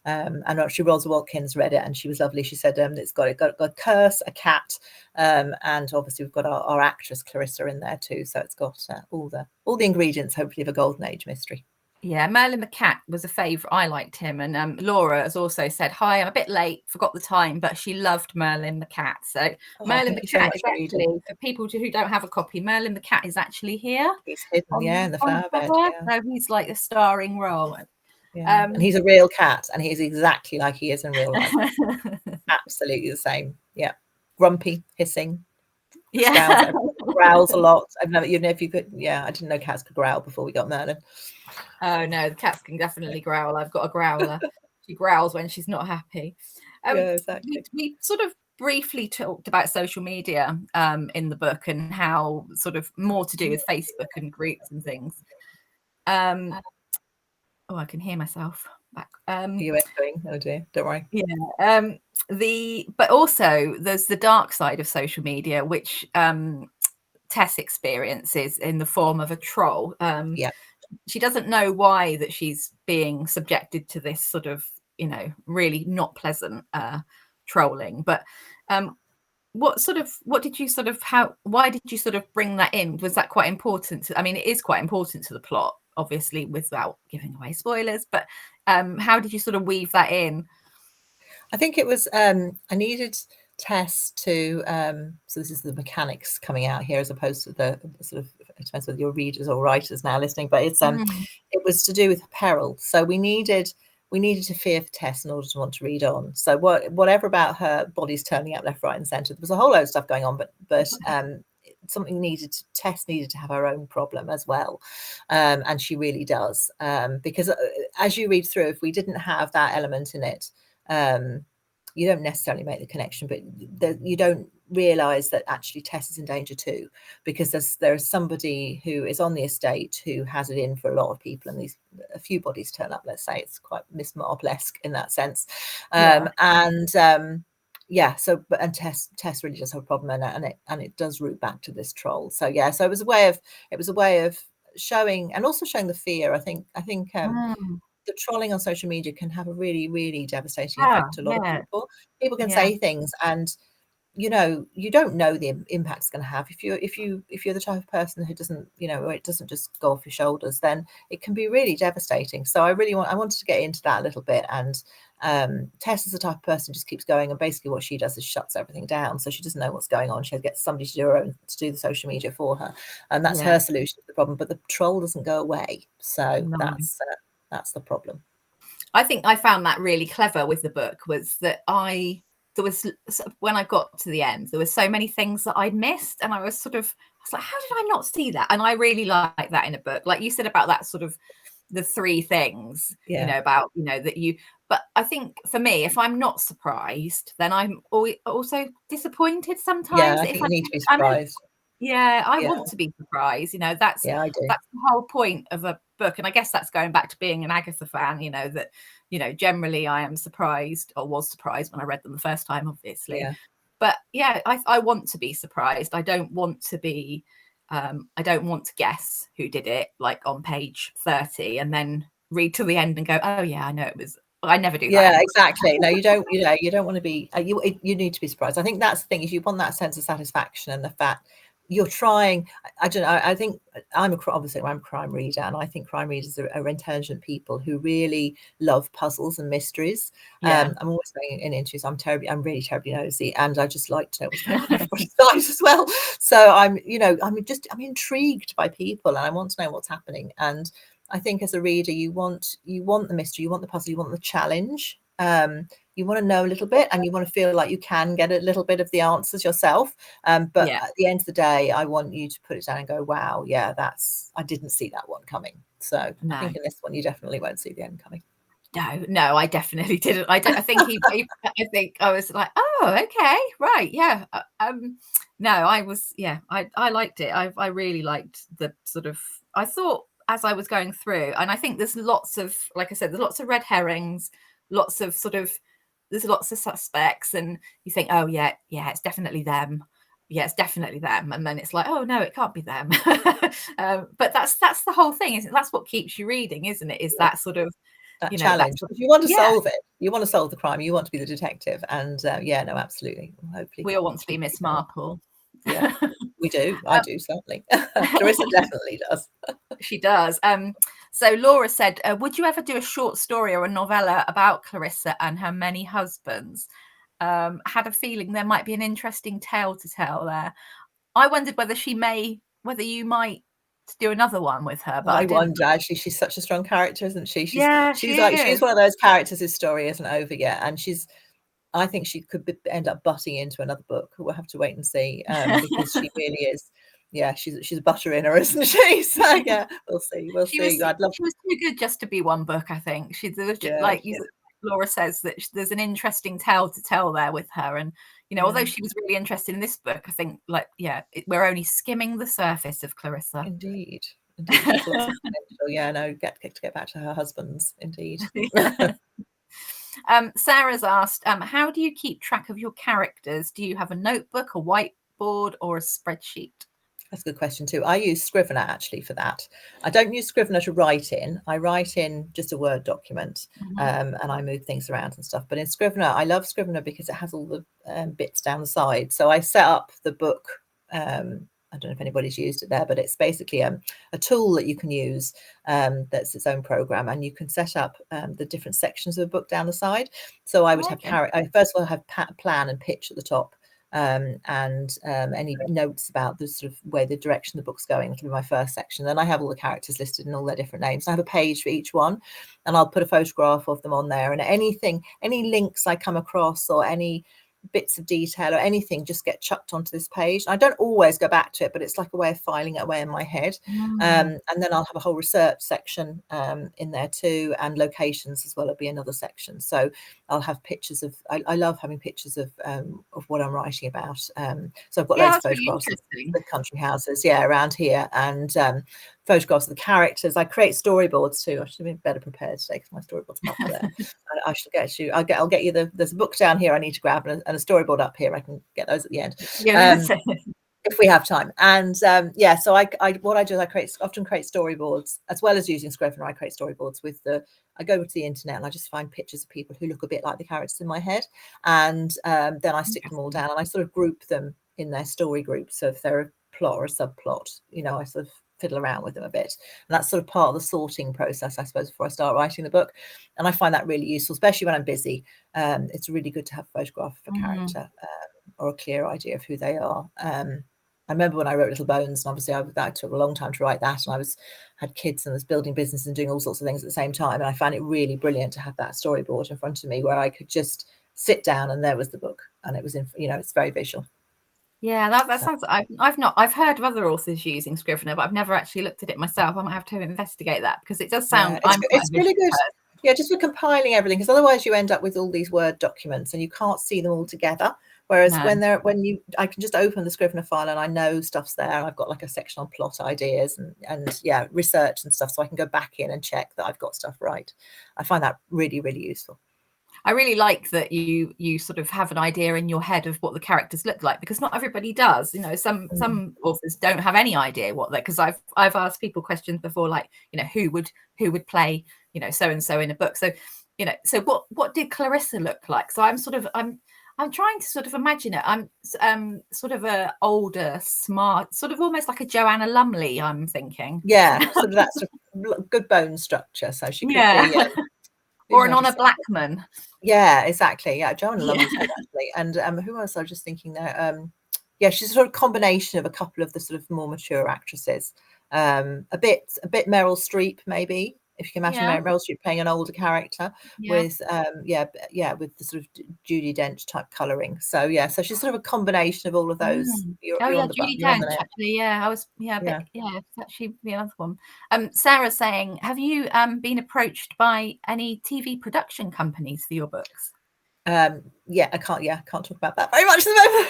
And actually Rosa Watkins read it and she was lovely. She said it's got a curse, a cat, and obviously we've got our actress Clarissa in there too, so it's got all the ingredients hopefully of a golden age mystery. Yeah, Merlin the cat was a favourite. I liked him. And Laura has also said, hi, I'm a bit late, forgot the time, but she loved Merlin the cat. So Merlin the cat is actually, for people who don't have a copy, Merlin the cat is actually here. He's hidden, in the flower bed. So he's like a starring role. Yeah. And he's a real cat and he's exactly like he is in real life. Absolutely the same. Yeah. Grumpy, hissing. Yeah. Growls a lot. I've never, if you could, I didn't know cats could growl before we got Merlin. Oh no, the cats can definitely growl. I've got a growler. She growls when she's not happy. Exactly. We sort of briefly talked about social media in the book and how sort of more to do with Facebook and groups and things. I can hear myself back. You're echoing. Oh dear, don't worry. Yeah. But also there's the dark side of social media, which Tess experiences in the form of a troll. She doesn't know why that she's being subjected to this sort of, really not pleasant trolling. But why did you sort of bring that in? Was that quite important? It is quite important to the plot, obviously, without giving away spoilers. But how did you sort of weave that in? I think it was I needed Tess to so this is the mechanics coming out here as opposed to the sort of, it depends whether you're readers or writers now listening, but it's it was to do with peril. So we needed to fear for Tess in order to want to read on. So whatever about her body's turning up left, right and centre, there was a whole load of stuff going on, but Tess needed to have her own problem as well, and she really does, because as you read through, if we didn't have that element in it, you don't necessarily make the connection, but you don't realize that actually Tess is in danger too, because there's somebody who is on the estate who has it in for a lot of people, and a few bodies turn up. Let's say it's quite Miss Marple-esque in that sense. And Tess really does have a problem, and it does root back to this troll. So so it was a way of showing, and also showing the fear. I think the trolling on social media can have a really, really devastating effect to a lot of people. People can say things, and you don't know the impact it's going to have. If you're the type of person who doesn't, it doesn't just go off your shoulders, then it can be really devastating. So I wanted to get into that a little bit. And Tess is the type of person who just keeps going, and basically what she does is shuts everything down. So she doesn't know what's going on. She gets somebody to do the social media for her, and that's her solution to the problem. But the troll doesn't go away. So that's the problem. I think I found that really clever with the book, was that when I got to the end, there were so many things that I'd missed, and I was like, how did I not see that? And I really like that in a book, like you said about that sort of the three things, about that you. But I think for me, if I'm not surprised, then I'm also disappointed sometimes. Yeah, I think you need to be surprised. I want to be surprised. That's I do. That's the whole point of a book, and I guess that's going back to being an Agatha fan. That generally I am surprised, or was surprised when I read them the first time, obviously. But I want to be surprised. I don't want to be. I don't want to guess who did it, like on page 30, and then read to the end and go, oh yeah, I know it was. I never do that. Yeah, exactly. No, you don't. You don't want to be. You need to be surprised. I think that's the thing. If you want that sense of satisfaction and the fact you're trying, I don't know. I think I'm a crime reader, and I think crime readers are intelligent people who really love puzzles and mysteries. I'm always saying in interviews, I'm really terribly nosy, and I just like to know what's going on everybody's lives as well. So I'm intrigued by people, and I want to know what's happening. And I think as a reader, you want the mystery, you want the puzzle, you want the challenge. You want to know a little bit, and you want to feel like you can get a little bit of the answers yourself. But at the end of the day, I want you to put it down and go, wow, I didn't see that one coming. So I think in this one, you definitely won't see the end coming. No, I definitely didn't. I think I think I was like, oh, okay, right, yeah. No, I was, I liked it. I really liked the sort of. I thought as I was going through, and I think there's lots of, like I said, there's lots of red herrings, lots of there's lots of suspects, and you think, oh yeah, it's definitely them. Yeah, it's definitely them. And then it's like, oh no, it can't be them. But that's the whole thing, isn't it? That's what keeps you reading, isn't it? Is that sort of that challenge. If you want to solve it, you want to solve the crime, you want to be the detective. And yeah, no, absolutely. Hopefully we all want to be Miss Marple. Yeah, we do. I do, certainly. Clarissa definitely does. She does. So Laura said, would you ever do a short story or a novella about Clarissa and her many husbands? Had a feeling there might be an interesting tale to tell there. I wondered whether you might do another one with her. But I wonder, actually, she's such a strong character, isn't she? She's she's one of those characters whose story isn't over yet, and I think she could end up butting into another book. We'll have to wait and see, because she really is. Yeah, she's a butter in her, isn't she? So yeah, we'll see. She was too good just to be one book. I think Laura says that there's an interesting tale to tell there with her, and although she was really interested in this book, I think we're only skimming the surface of Clarissa. Indeed. Yeah, no, get back to her husbands. Indeed. Sarah's asked, how do you keep track of your characters? Do you have a notebook, a whiteboard, or a spreadsheet? That's a good question too. I use Scrivener actually for that. I don't use Scrivener to write in. I write in just a Word document, and I move things around and stuff. But in Scrivener, I love Scrivener because it has all the bits down the side. So I set up the book. I don't know if anybody's used it there, but it's basically a tool that you can use that's its own program, and you can set up the different sections of a book down the side. So I would have first of all have plan and pitch at the top. And any notes about the sort of way the direction the book's going. That'll be my first section. Then I have all the characters listed and all their different names. I have a page for each one, and I'll put a photograph of them on there. And any links I come across or any bits of detail or anything just get chucked onto this page. I don't always go back to it, but it's like a way of filing it away in my head. And then I'll have a whole research section in there too, and locations as well. It'll be another section. So I'll have pictures of. I love having pictures of what I'm writing about. So I've got loads of photographs of the country houses, around here, and photographs of the characters. I create storyboards too. I should have been better prepared today because my storyboard's not there. I shall get you. I'll get you there's a book down here I need to grab, and a storyboard up here. I can get those at the end. If we have time. And so what I do is I often create storyboards as well as using Scrivener. I create storyboards I go to the internet and I just find pictures of people who look a bit like the characters in my head, and then I stick them all down and I sort of group them in their story groups. So if they're a plot or a subplot, I sort of fiddle around with them a bit, and that's sort of part of the sorting process, I suppose, before I start writing the book. And I find that really useful, especially when I'm busy. It's really good to have a photograph of a character or a clear idea of who they are. I remember when I wrote Little Bones, and obviously that took a long time to write that, and I had kids and was building business and doing all sorts of things at the same time, and I found it really brilliant to have that storyboard in front of me where I could just sit down and there was the book, and it was it's very visual. Yeah, that sounds. I've heard of other authors using Scrivener, but I've never actually looked at it myself. I might have to investigate that because it does sound. It's really good. Yeah, just for compiling everything, because otherwise you end up with all these Word documents and you can't see them all together. Whereas I can just open the Scrivener file and I know stuff's there. I've got like a section on plot ideas and research and stuff, so I can go back in and check that I've got stuff right. I find that really, really useful. I really like that you sort of have an idea in your head of what the characters look like, because not everybody does. Some authors don't have any idea what they're, because I've asked people questions before, like, who would play, so and so in a book. So, so what did Clarissa look like? So I'm trying to sort of imagine it. I'm sort of a older, smart, sort of almost like a Joanna Lumley, I'm thinking. Yeah, sort of that sort of good bone structure. So she could be. Or an Honor Blackman. Yeah, exactly. Yeah, Joanna Lumley's good, actually. And who else I was just thinking there? She's a sort of combination of a couple of the sort of more mature actresses. A bit Meryl Streep, maybe. If you can imagine Meryl Streep playing an older character with with the sort of Judi Dench type colouring. So so she's sort of a combination of all of those. Judi Dench, actually. It's actually the other one. Sarah's saying, have you been approached by any TV production companies for your books? Yeah, I can't talk about that very much at the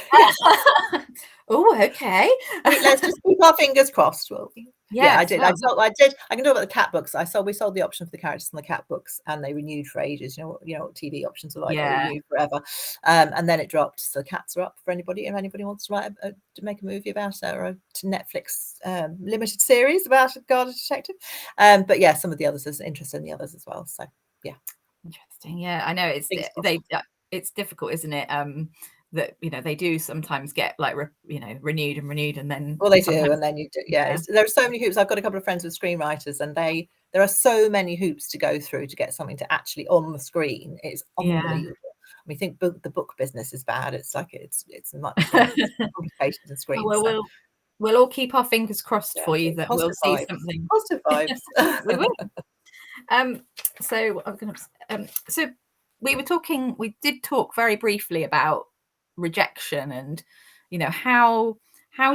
moment. Oh, okay. Let's just keep our fingers crossed, will we? Yeah, I Yes, did. well, I did. I can talk about the cat books. We sold the option for the characters in the cat books, and they renewed for ages. You know what TV options are like. They yeah. renewed forever, and then it dropped. So cats are up for anybody. If anybody wants to write to make a movie about it, or a to Netflix limited series about a Garda detective. But yeah, some of the others, there's interest in the others as well. So yeah, interesting. Yeah, I know it's difficult, isn't it? That they do sometimes get like renewed and renewed, and then well they do, and then you do. Yeah, there are so many hoops. I've got a couple of friends with screenwriters, and there are so many hoops to go through to get something to actually on the screen. It's unbelievable. I mean, think the book business is bad. It's like it's much complicated than screen. Well, we'll all keep our fingers crossed for you that we'll see vibes. something. Positive vibes. We will. So I was gonna. So we did talk very briefly about rejection, and how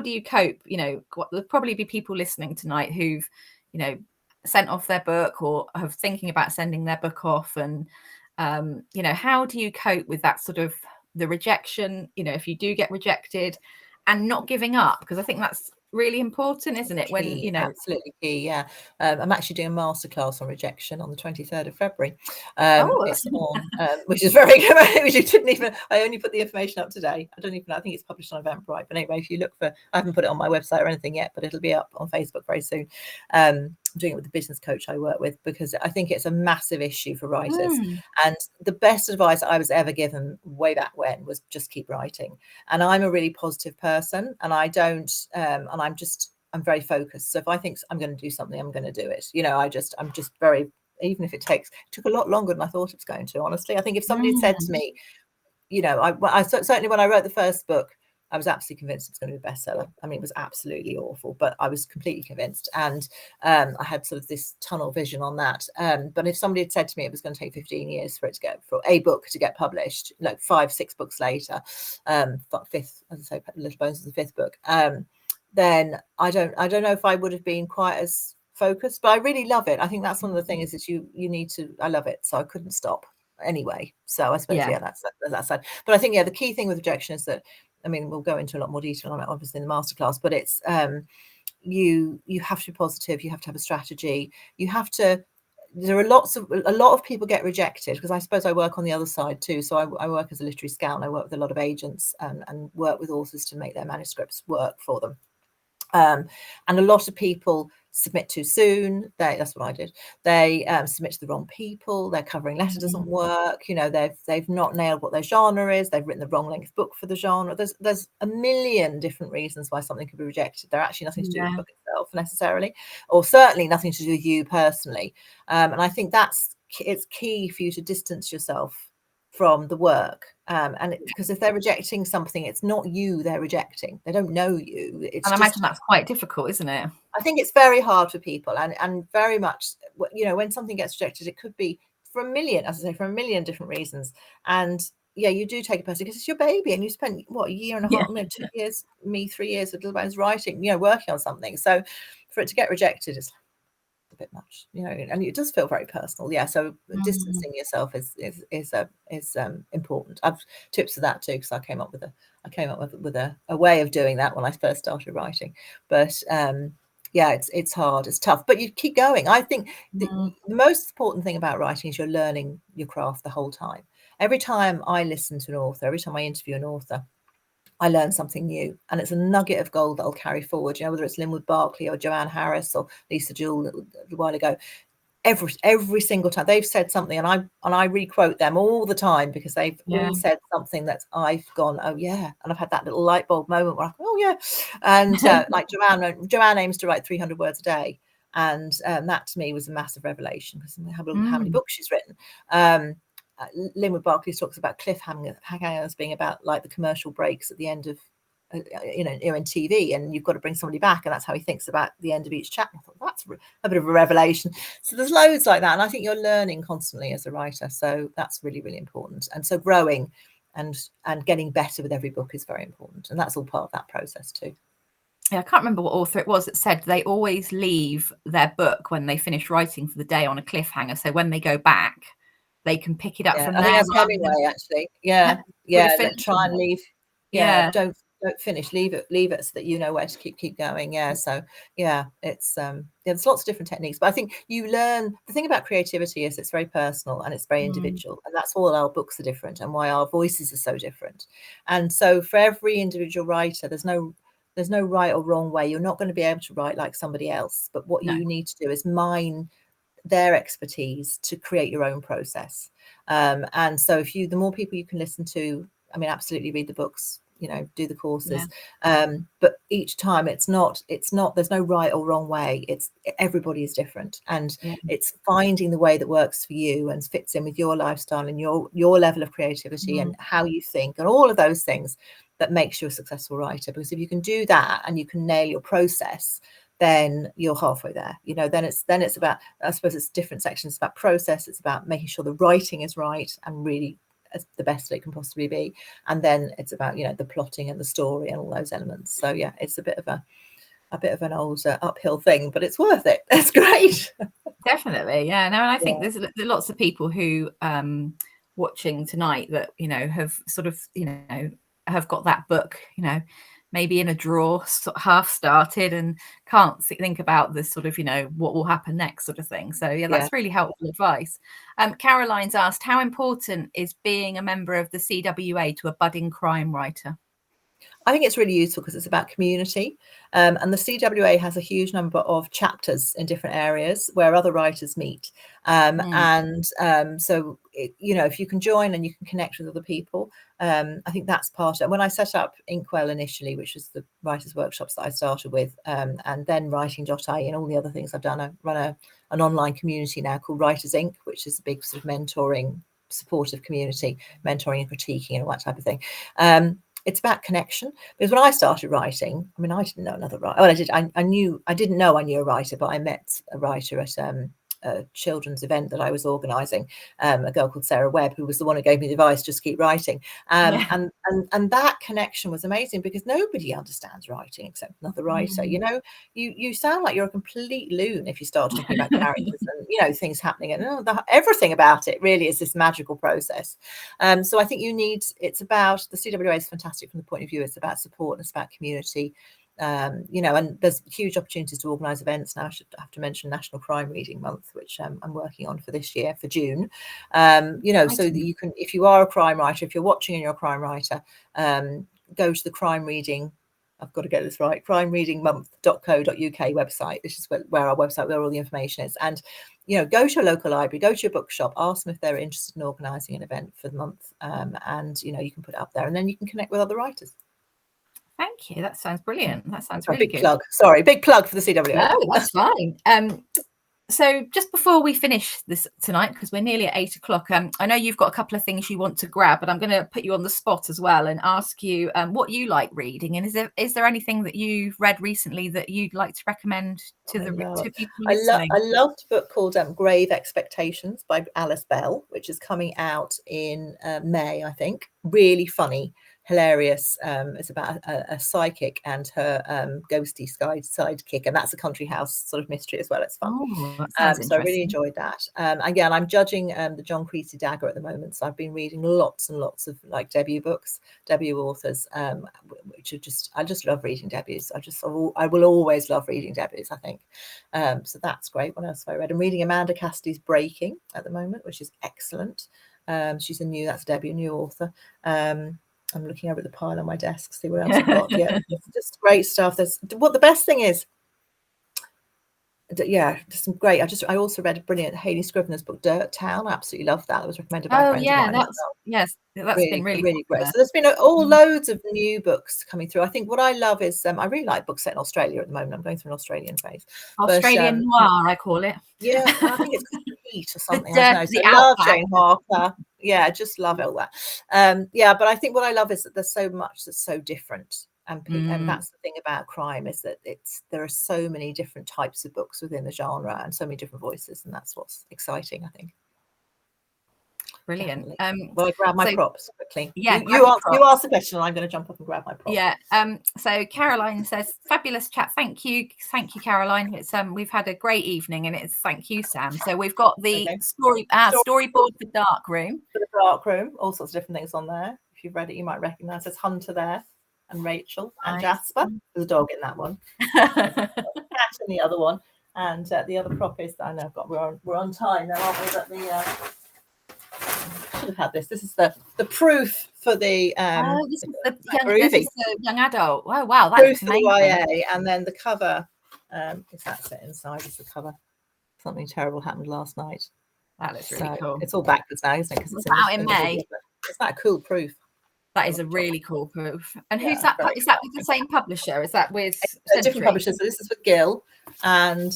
do you cope? There'll probably be people listening tonight who've sent off their book or are thinking about sending their book off, and how do you cope with that sort of the rejection, if you do get rejected, and not giving up? Because I think that's really important, isn't it? When absolutely key. Yeah, I'm actually doing a masterclass on rejection on the 23rd of February. It's on, which is very good. Which you didn't even. I only put the information up today. I don't even know. I think it's published on Eventbrite. But anyway, if you look for, I haven't put it on my website or anything yet, but it'll be up on Facebook very soon. I'm doing it with the business coach I work with, because I think it's a massive issue for writers. And the best advice I was ever given way back when was just keep writing. And I'm a really positive person, and I don't, and I'm very focused. So if I think I'm going to do something, I'm going to do it. I'm just very, even if it took a lot longer than I thought it was going to, honestly. I think if somebody had said to me, I certainly, when I wrote the first book, I was absolutely convinced it was going to be a bestseller. I mean, it was absolutely awful, but I was completely convinced. And I had sort of this tunnel vision on that. But if somebody had said to me it was going to take 15 years for a book to get published, like 5-6 books later, fifth, as I say, Little Bones is the 5th book, then I don't know if I would have been quite as focused. But I really love it. I think that's one of the things is you need to. I love it, so I couldn't stop anyway. So I suppose that's that. But I think the key thing with rejection is that, I mean, we'll go into a lot more detail on it obviously in the masterclass, but it's you have to be positive. You have to have a strategy. You have to. There are a lot of people get rejected, because I suppose I work on the other side too. So I work as a literary scout, and I work with a lot of agents and work with authors to make their manuscripts work for them. And a lot of people submit too soon. That's what I did. They submit to the wrong people. Their covering letter doesn't work. They've not nailed what their genre is. They've written the wrong length book for the genre. There's a million different reasons why something could be rejected. They're actually nothing to do with the book itself necessarily, or certainly nothing to do with you personally. And I think it's key for you to distance yourself from the work, because if they're rejecting something, it's not you they're rejecting. They don't know you. And I imagine that's quite difficult, isn't it? I think it's very hard for people, and very much, when something gets rejected, it could be for a million different reasons. And you do take it personally, because it's your baby, and you spent a year and a half, 2 years, 3 years with Little Bones writing, working on something. So for it to get rejected is a bit much, and it does feel very personal. So distancing yourself is important. I've tips for that too, because I came up with a way of doing that when I first started writing. But it's hard, it's tough, but you keep going. I think the most important thing about writing is you're learning your craft the whole time. Every time I listen to an author, every time I interview an author, I learn something new, and it's a nugget of gold that I'll carry forward. Whether it's Linwood Barclay or Joanne Harris or Lisa Jewell a while ago, every single time they've said something, and I requote them all the time, because they've all said something that I've gone, oh yeah, and I've had that little light bulb moment where I go, oh yeah. And like Joanne aims to write 300 words a day, and that to me was a massive revelation, because how many books she's written. Linwood Barclay talks about cliffhangers being about like the commercial breaks at the end of in TV, and you've got to bring somebody back, and that's how he thinks about the end of each chapter. I thought that's a bit of a revelation. So there's loads like that, and I think you're learning constantly as a writer, so that's really, really important. And so growing and getting better with every book is very important, and that's all part of that process too. I can't remember what author it was that said they always leave their book when they finish writing for the day on a cliffhanger, so when they go back, they can pick it up Yeah, from I there. think that's rather than Hemingway actually. Yeah, really yeah. Try finishing and it. leave. Yeah, don't finish. Leave it so that you know where to keep going. Yeah. So yeah, it's yeah. There's lots of different techniques, but I think you learn. The thing about creativity is it's very personal and it's very individual, and that's all our books are different, and why our voices are so different. And so for every individual writer, there's no right or wrong way. You're not going to be able to write like somebody else, but what you need to do is mine their expertise to create your own process. And so if the more people you can listen to, I mean, absolutely read the books, you know, do the courses. But each time it's not, there's no right or wrong way. Everybody is different. And it's finding the way that works for you and fits in with your lifestyle and your level of creativity and how you think and all of those things that makes you a successful writer. Because if you can do that and you can nail your process, then you're halfway there. You know, then it's about, I suppose it's different sections. It's about process. It's about making sure the writing is right and really the best that it can possibly be. And then it's about, you know, the plotting and the story and all those elements. So yeah, it's a bit of an old uphill thing, but it's worth it. It's great. Definitely. Yeah. No, and I think there's lots of people who watching tonight that, you know, have sort of, you know, have got that book, you know, maybe in a drawer, half started, and can't think about this sort of, you know, what will happen next sort of thing. So yeah, that's really helpful advice. Caroline's asked, how important is being a member of the CWA to a budding crime writer? I think it's really useful because it's about community, and the CWA has a huge number of chapters in different areas where other writers meet, and so you know, if you can join and you can connect with other people, I think that's part of it. When I set up Inkwell initially, which was the writers' workshops that I started with, and then Writing.ie and all the other things I've done, I run an online community now called Writers Inc., which is a big sort of mentoring, supportive community, mentoring and critiquing and all that type of thing. It's about connection, because when I started writing, I mean, I didn't know another writer. Well, I did. I didn't know I knew a writer, but I met a writer at a children's event that I was organising, a girl called Sarah Webb, who was the one who gave me the advice, just keep writing. And that connection was amazing, because nobody understands writing except another writer. You know, you sound like you're a complete loon if you start talking about characters and, you know, things happening, and everything about it really is this magical process. So I think it's about, the CWA is fantastic from the point of view, it's about support and it's about community. You know, and there's huge opportunities to organise events now. I should have to mention National Crime Reading Month, which I'm working on for this year, for June. You know, so that you can, if you are a crime writer, if you're watching and you're a crime writer, go to the Crime Reading, I've got to get this right, crimereadingmonth.co.uk website. This is where our website, where all the information is. And, you know, go to your local library, go to your bookshop, ask them if they're interested in organising an event for the month. And, you know, you can put it up there and then you can connect with other writers. Thank you. That sounds brilliant. That sounds really good. Plug. Sorry, big plug for the CWA. No, that's fine. So just before we finish this tonight, because we're nearly at 8 o'clock, I know you've got a couple of things you want to grab, but I'm going to put you on the spot as well and ask you what you like reading, and is there anything that you've read recently that you'd like to recommend to to people listening? I loved a book called Grave Expectations by Alice Bell, which is coming out in May, I think. Really funny, hilarious. It's about a psychic and her ghosty sidekick, and that's a country house sort of mystery as well. It's fun. So I really enjoyed that. Again, I'm judging the John Creasy Dagger at the moment, so I've been reading lots and lots of like debut books, debut authors, which are I just love reading debuts. I will always love reading debuts, I think. So that's great. What else have I read? I'm reading Amanda Cassidy's Breaking at the moment, which is excellent. She's that's a debut, new author. I'm looking over at the pile on my desk, see what else I've got. Yeah, just great stuff. What the best thing is, yeah, just some great. I also read a brilliant Hayley Scrivener's book, Dirt Town. I absolutely loved that. It was recommended by a friend of mine. That's been really great. So there's been loads of new books coming through. I think what I love is I really like books set in Australia at the moment. I'm going through an Australian phase. Australian noir, I call it. Yeah, I think it's heat or something. I don't know. So I love Jane Harper. Yeah, I just love all that. Yeah, but I think what I love is that there's so much that's so different. And that's the thing about crime, is that there are so many different types of books within the genre and so many different voices, and that's what's exciting, I think. Brilliant. Well, I grab my so- props quickly. Yeah, you ask the question, and I'm going to jump up and grab my props. Yeah. So Caroline says, fabulous chat. Thank you, Caroline. It's we've had a great evening, and it's thank you, Sam. So we've got the storyboard for Dark Room. For the Dark Room, all sorts of different things on there. If you've read it, you might recognise there's Hunter there, and Rachel, and Jasper. There's a dog in that one. There's a cat in the other one, and the other prop is that I know I've got. We're on time now, aren't we? That the should have had this. This is the proof for the this is the young adult. Oh wow, that proof looks amazing. for the YA, and then the cover. Is that set inside? Is the cover? Something terrible happened last night. That looks really cool. It's all backwards now, isn't it? Because it's out in May. Is that a cool proof? That is a really cool proof. And who's that? Is that with the same publisher? Is that with different publishers? So this is with Gill, and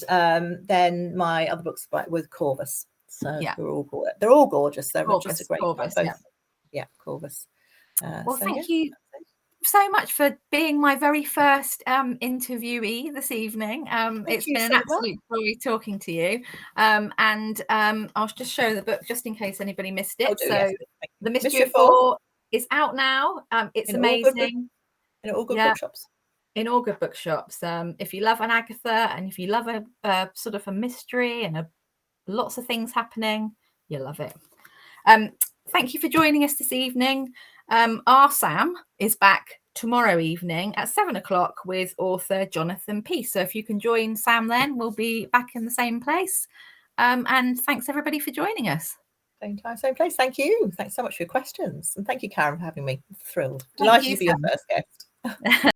then my other books with Corvus. So they're all gorgeous. They're just a great Corvus. Corvus. Well, thank you so much for being my very first interviewee this evening. It's been an absolute joy talking to you. And I'll just show the book just in case anybody missed it. The Mystery of Four is out now. It's amazing. In all good bookshops. In all good bookshops. If you love an Agatha, and if you love a sort of a mystery and lots of things happening, you'll love it. Thank you for joining us this evening. Our Sam is back tomorrow evening at 7 o'clock with author Jonathan Peace. So if you can join Sam then, we'll be back in the same place. And thanks everybody for joining us. Same time, same place. Thank you. Thanks so much for your questions. And thank you, Karen, for having me. Thrilled. Delighted to be your first guest.